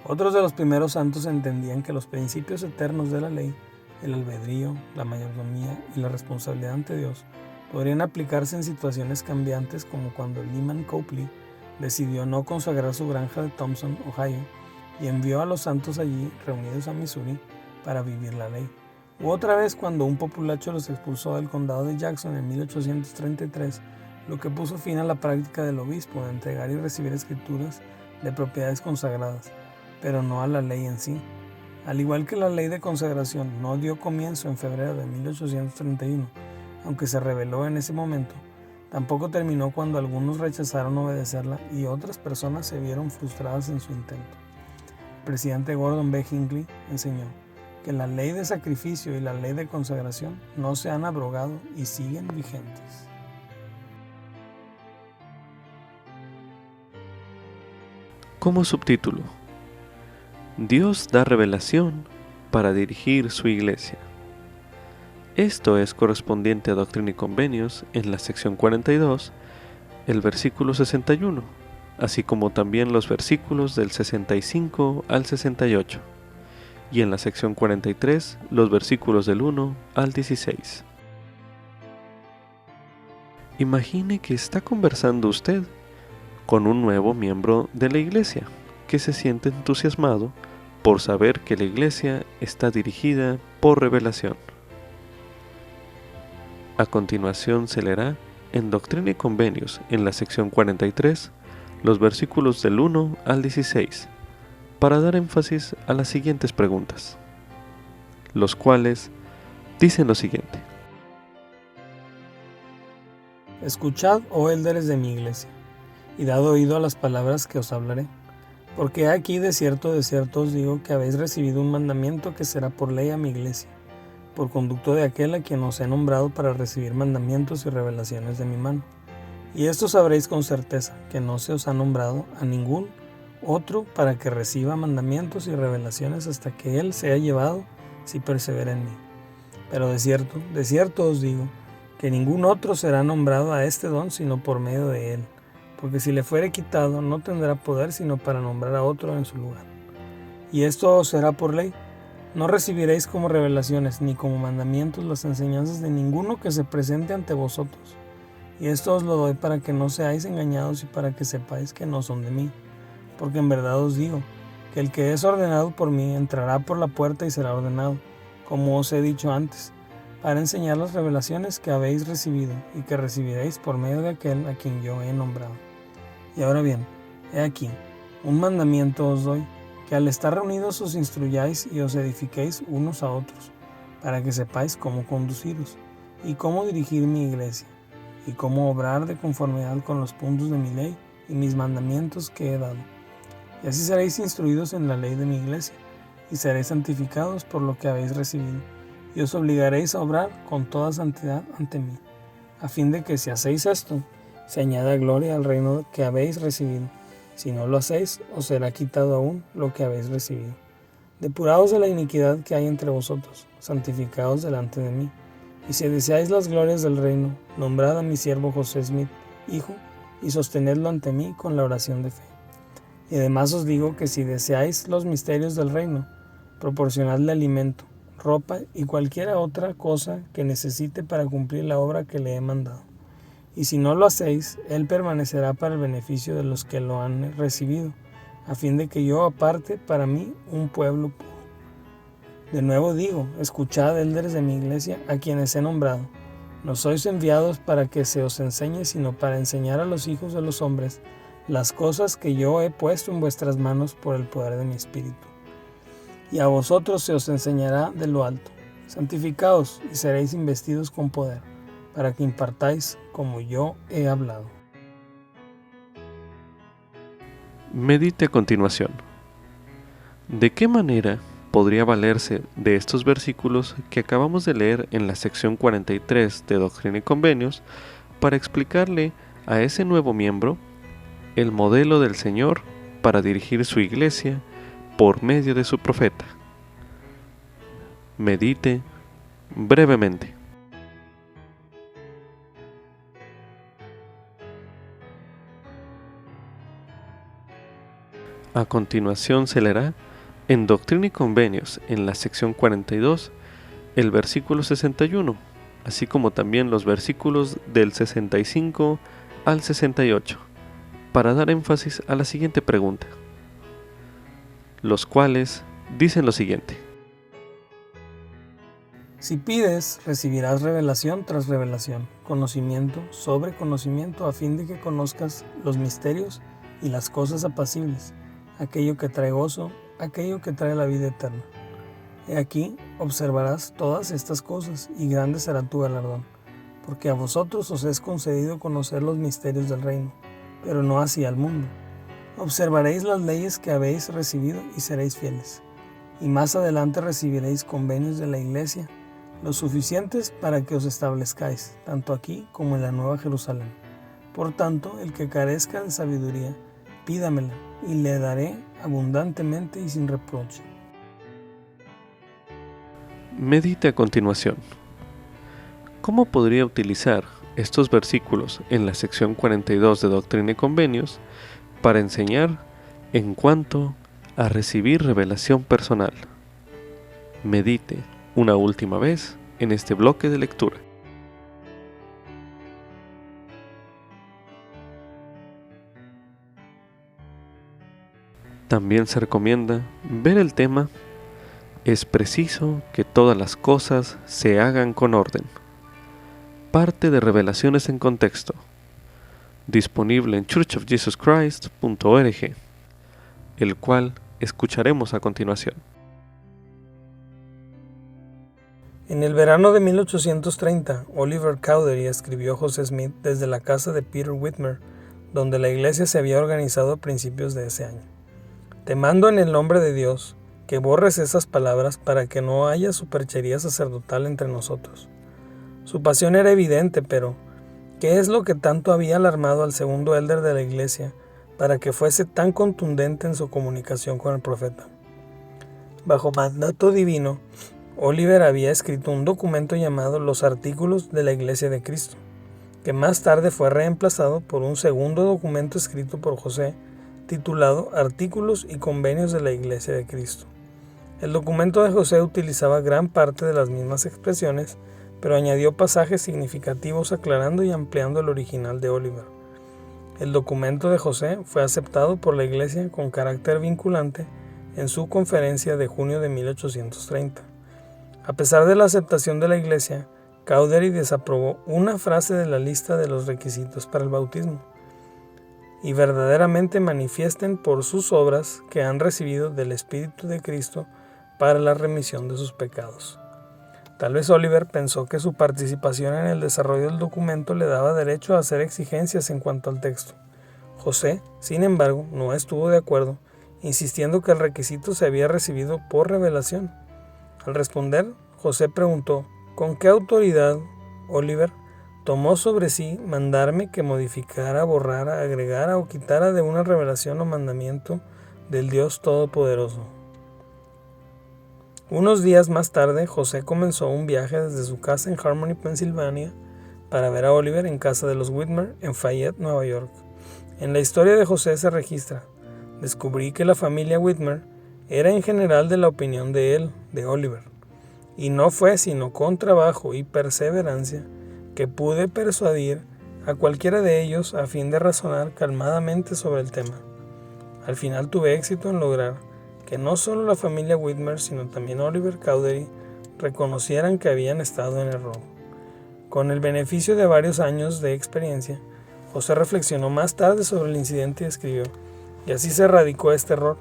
Otros de los primeros santos entendían que los principios eternos de la ley, el albedrío, la mayordomía y la responsabilidad ante Dios, podrían aplicarse en situaciones cambiantes, como cuando Lyman Copley decidió no consagrar su granja de Thompson, Ohio, y envió a los santos allí reunidos a Missouri para vivir la ley. U otra vez cuando un populacho los expulsó del condado de Jackson en 1833, lo que puso fin a la práctica del obispo de entregar y recibir escrituras de propiedades consagradas, pero no a la ley en sí. Al igual que la ley de consagración no dio comienzo en febrero de 1831, aunque se reveló en ese momento, tampoco terminó cuando algunos rechazaron obedecerla y otras personas se vieron frustradas en su intento. El presidente Gordon B. Hinckley enseñó que la ley de sacrificio y la ley de consagración no se han abrogado y siguen vigentes. Como subtítulo: Dios da revelación para dirigir su iglesia. Esto es correspondiente a Doctrina y Convenios en la sección 42, el versículo 61, así como también los versículos del 65 al 68, y en la sección 43 los versículos del 1 al 16. Imagine que está conversando usted con un nuevo miembro de la iglesia que se siente entusiasmado por saber que la iglesia está dirigida por revelación. A continuación se leerá en Doctrina y Convenios en la sección 43 los versículos del 1 al 16 para dar énfasis a las siguientes preguntas, los cuales dicen lo siguiente: Escuchad, oh élderes de mi iglesia, y dad oído a las palabras que os hablaré. Porque aquí de cierto os digo que habéis recibido un mandamiento que será por ley a mi iglesia, por conducto de aquel a quien os he nombrado para recibir mandamientos y revelaciones de mi mano. Y esto sabréis con certeza, que no se os ha nombrado a ningún otro para que reciba mandamientos y revelaciones hasta que él sea llevado, si persevera en mí. Pero de cierto os digo, que ningún otro será nombrado a este don sino por medio de él. Porque si le fuere quitado, no tendrá poder sino para nombrar a otro en su lugar. Y esto os será por ley: no recibiréis como revelaciones ni como mandamientos las enseñanzas de ninguno que se presente ante vosotros. Y esto os lo doy para que no seáis engañados y para que sepáis que no son de mí. Porque en verdad os digo, que el que es ordenado por mí entrará por la puerta y será ordenado, como os he dicho antes, para enseñar las revelaciones que habéis recibido y que recibiréis por medio de aquel a quien yo he nombrado. Y ahora bien, he aquí, un mandamiento os doy, que al estar reunidos os instruyáis y os edifiquéis unos a otros, para que sepáis cómo conduciros, y cómo dirigir mi iglesia, y cómo obrar de conformidad con los puntos de mi ley y mis mandamientos que he dado. Y así seréis instruidos en la ley de mi iglesia, y seréis santificados por lo que habéis recibido, y os obligaréis a obrar con toda santidad ante mí, a fin de que si hacéis esto, se añada gloria al reino que habéis recibido. Si no lo hacéis, os será quitado aún lo que habéis recibido. Depuraos de la iniquidad que hay entre vosotros, santificaos delante de mí. Y si deseáis las glorias del reino, nombrad a mi siervo José Smith, hijo, y sostenedlo ante mí con la oración de fe. Y además os digo que si deseáis los misterios del reino, proporcionadle alimento, ropa y cualquiera otra cosa que necesite para cumplir la obra que le he mandado. Y si no lo hacéis, él permanecerá para el beneficio de los que lo han recibido, a fin de que yo aparte para mí un pueblo puro. De nuevo digo, escuchad, élderes de mi iglesia, a quienes he nombrado. No sois enviados para que se os enseñe, sino para enseñar a los hijos de los hombres las cosas que yo he puesto en vuestras manos por el poder de mi espíritu. Y a vosotros se os enseñará de lo alto. Santificaos y seréis investidos con poder, para que impartáis como yo he hablado. Medite a continuación. ¿De qué manera podría valerse de estos versículos que acabamos de leer en la sección 43 de Doctrina y Convenios para explicarle a ese nuevo miembro el modelo del Señor para dirigir su iglesia por medio de su profeta? Medite brevemente. A continuación se leerá en Doctrina y Convenios, en la sección 42, el versículo 61, así como también los versículos del 65 al 68, para dar énfasis a la siguiente pregunta, los cuales dicen lo siguiente. Si pides, recibirás revelación tras revelación, conocimiento sobre conocimiento, a fin de que conozcas los misterios y las cosas apacibles, aquello que trae gozo, aquello que trae la vida eterna. He aquí, observarás todas estas cosas, y grande será tu galardón, porque a vosotros os es concedido conocer los misterios del reino, pero no así al mundo. Observaréis las leyes que habéis recibido y seréis fieles. Y más adelante recibiréis convenios de la iglesia, lo suficientes para que os establezcáis, tanto aquí como en la Nueva Jerusalén. Por tanto, el que carezca de sabiduría, pídamela, y le daré abundantemente y sin reproche. Medite a continuación. ¿Cómo podría utilizar estos versículos en la sección 42 de Doctrina y Convenios para enseñar en cuanto a recibir revelación personal? Medite una última vez en este bloque de lectura. También se recomienda ver el tema "Es preciso que todas las cosas se hagan con orden". Parte de Revelaciones en Contexto, disponible en churchofjesuschrist.org, el cual escucharemos a continuación. En el verano de 1830, Oliver Cowdery escribió a José Smith desde la casa de Peter Whitmer, donde la iglesia se había organizado a principios de ese año. Te mando en el nombre de Dios que borres esas palabras para que no haya superchería sacerdotal entre nosotros. Su pasión era evidente, pero ¿qué es lo que tanto había alarmado al segundo élder de la iglesia para que fuese tan contundente en su comunicación con el profeta? Bajo mandato divino, Oliver había escrito un documento llamado Los Artículos de la Iglesia de Cristo, que más tarde fue reemplazado por un segundo documento escrito por José, titulado Artículos y Convenios de la Iglesia de Cristo. El documento de José utilizaba gran parte de las mismas expresiones, pero añadió pasajes significativos aclarando y ampliando el original de Oliver. El documento de José fue aceptado por la Iglesia con carácter vinculante en su conferencia de junio de 1830. A pesar de la aceptación de la Iglesia, Cowdery desaprobó una frase de la lista de los requisitos para el bautismo: y verdaderamente manifiesten por sus obras que han recibido del Espíritu de Cristo para la remisión de sus pecados. Tal vez Oliver pensó que su participación en el desarrollo del documento le daba derecho a hacer exigencias en cuanto al texto. José, sin embargo, no estuvo de acuerdo, insistiendo que el requisito se había recibido por revelación. Al responder, José preguntó: ¿con qué autoridad, Oliver, tomó sobre sí mandarme que modificara, borrara, agregara o quitara de una revelación o mandamiento del Dios Todopoderoso? Unos días más tarde, José comenzó un viaje desde su casa en Harmony, Pensilvania, para ver a Oliver en casa de los Whitmer en Fayette, Nueva York. En la historia de José se registra: descubrí que la familia Whitmer era en general de la opinión de él, de Oliver, y no fue sino con trabajo y perseverancia que pude persuadir a cualquiera de ellos a fin de razonar calmadamente sobre el tema. Al final tuve éxito en lograr que no solo la familia Whitmer, sino también Oliver Cowdery reconocieran que habían estado en error. Con el beneficio de varios años de experiencia, José reflexionó más tarde sobre el incidente y escribió: y así se erradicó este error,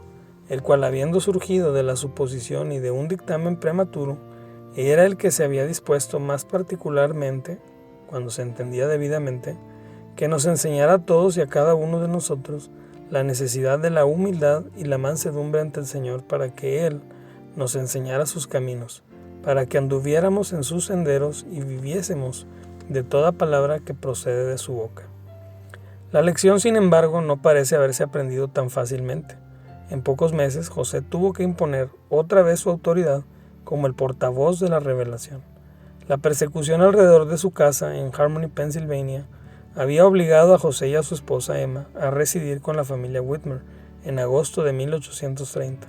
el cual, habiendo surgido de la suposición y de un dictamen prematuro, era el que se había dispuesto más particularmente, cuando se entendía debidamente, que nos enseñara a todos y a cada uno de nosotros la necesidad de la humildad y la mansedumbre ante el Señor, para que Él nos enseñara sus caminos, para que anduviéramos en sus senderos y viviésemos de toda palabra que procede de su boca. La lección, sin embargo, no parece haberse aprendido tan fácilmente. En pocos meses, José tuvo que imponer otra vez su autoridad como el portavoz de la revelación. La persecución alrededor de su casa en Harmony, Pensilvania, había obligado a José y a su esposa Emma a residir con la familia Whitmer en agosto de 1830.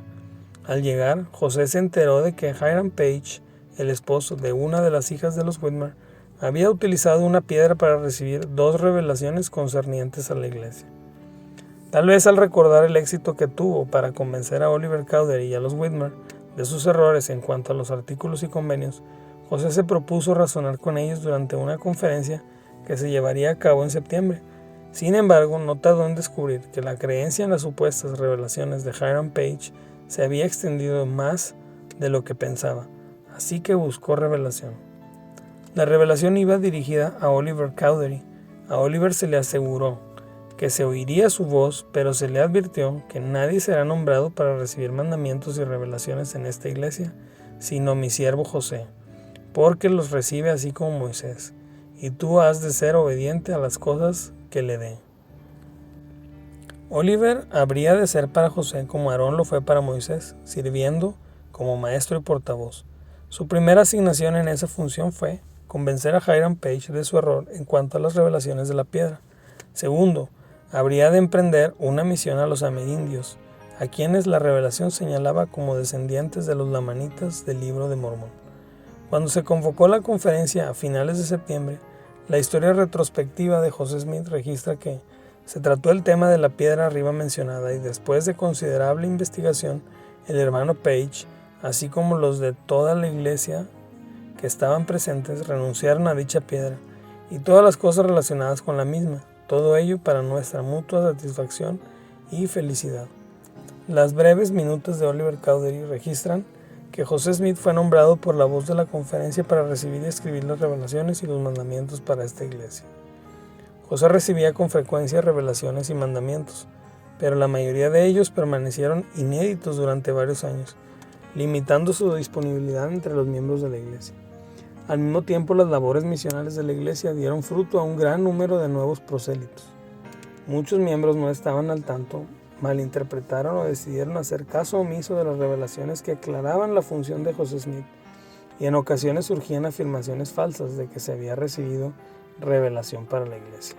Al llegar, José se enteró de que Hiram Page, el esposo de una de las hijas de los Whitmer, había utilizado una piedra para recibir 2 revelaciones concernientes a la iglesia. Tal vez al recordar el éxito que tuvo para convencer a Oliver Cowdery y a los Whitmer de sus errores en cuanto a los artículos y convenios, José se propuso razonar con ellos durante una conferencia que se llevaría a cabo en septiembre. Sin embargo, no tardó en descubrir que la creencia en las supuestas revelaciones de Hiram Page se había extendido más de lo que pensaba, así que buscó revelación. La revelación iba dirigida a Oliver Cowdery. A Oliver se le aseguró que se oiría su voz, pero se le advirtió que nadie será nombrado para recibir mandamientos y revelaciones en esta iglesia, sino mi siervo José, porque los recibe así como Moisés, y tú has de ser obediente a las cosas que le dé. Oliver habría de ser para José como Aarón lo fue para Moisés, sirviendo como maestro y portavoz. Su primera asignación en esa función fue convencer a Hiram Page de su error en cuanto a las revelaciones de la piedra. Segundo, habría de emprender una misión a los amerindios, a quienes la revelación señalaba como descendientes de los lamanitas del Libro de Mormón. Cuando se convocó la conferencia a finales de septiembre, la historia retrospectiva de José Smith registra que se trató el tema de la piedra arriba mencionada y después de considerable investigación, el hermano Page, así como los de toda la iglesia que estaban presentes, renunciaron a dicha piedra y todas las cosas relacionadas con la misma, todo ello para nuestra mutua satisfacción y felicidad. Las breves minutas de Oliver Cowdery registran que José Smith fue nombrado por la voz de la conferencia para recibir y escribir las revelaciones y los mandamientos para esta iglesia. José recibía con frecuencia revelaciones y mandamientos, pero la mayoría de ellos permanecieron inéditos durante varios años, limitando su disponibilidad entre los miembros de la iglesia. Al mismo tiempo, las labores misionales de la iglesia dieron fruto a un gran número de nuevos prosélitos. Muchos miembros no estaban al tanto, malinterpretaron o decidieron hacer caso omiso de las revelaciones que aclaraban la función de José Smith, y en ocasiones surgían afirmaciones falsas de que se había recibido revelación para la iglesia.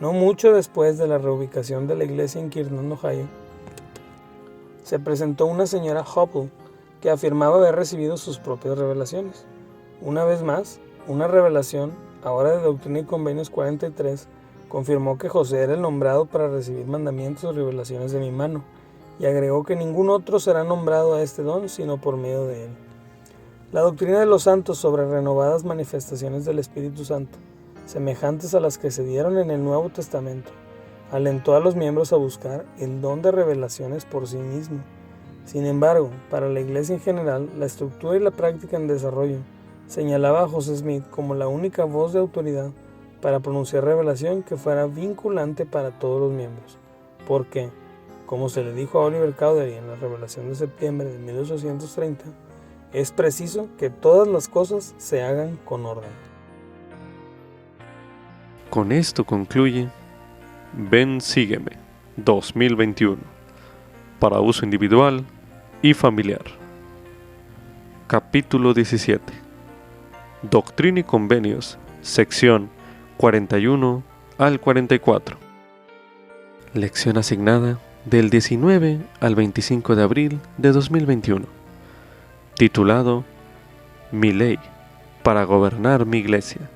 No mucho después de la reubicación de la iglesia en Kirtland, Ohio, se presentó una señora Hopple que afirmaba haber recibido sus propias revelaciones. Una vez más, una revelación, ahora de Doctrina y Convenios 43, confirmó que José era el nombrado para recibir mandamientos o revelaciones de mi mano, y agregó que ningún otro será nombrado a este don sino por medio de él. La doctrina de los santos sobre renovadas manifestaciones del Espíritu Santo, semejantes a las que se dieron en el Nuevo Testamento, alentó a los miembros a buscar el don de revelaciones por sí mismo. Sin embargo, para la iglesia en general, la estructura y la práctica en desarrollo señalaba a José Smith como la única voz de autoridad para pronunciar revelación que fuera vinculante para todos los miembros, porque, como se le dijo a Oliver Cowdery en la revelación de septiembre de 1830, es preciso que todas las cosas se hagan con orden. Con esto concluye Ven Sígueme 2021 para uso individual y familiar. Capítulo 17. Doctrina y Convenios, sección 41 al 44. Lección asignada del 19 al 25 de abril de 2021. Titulado Mi ley para gobernar mi iglesia.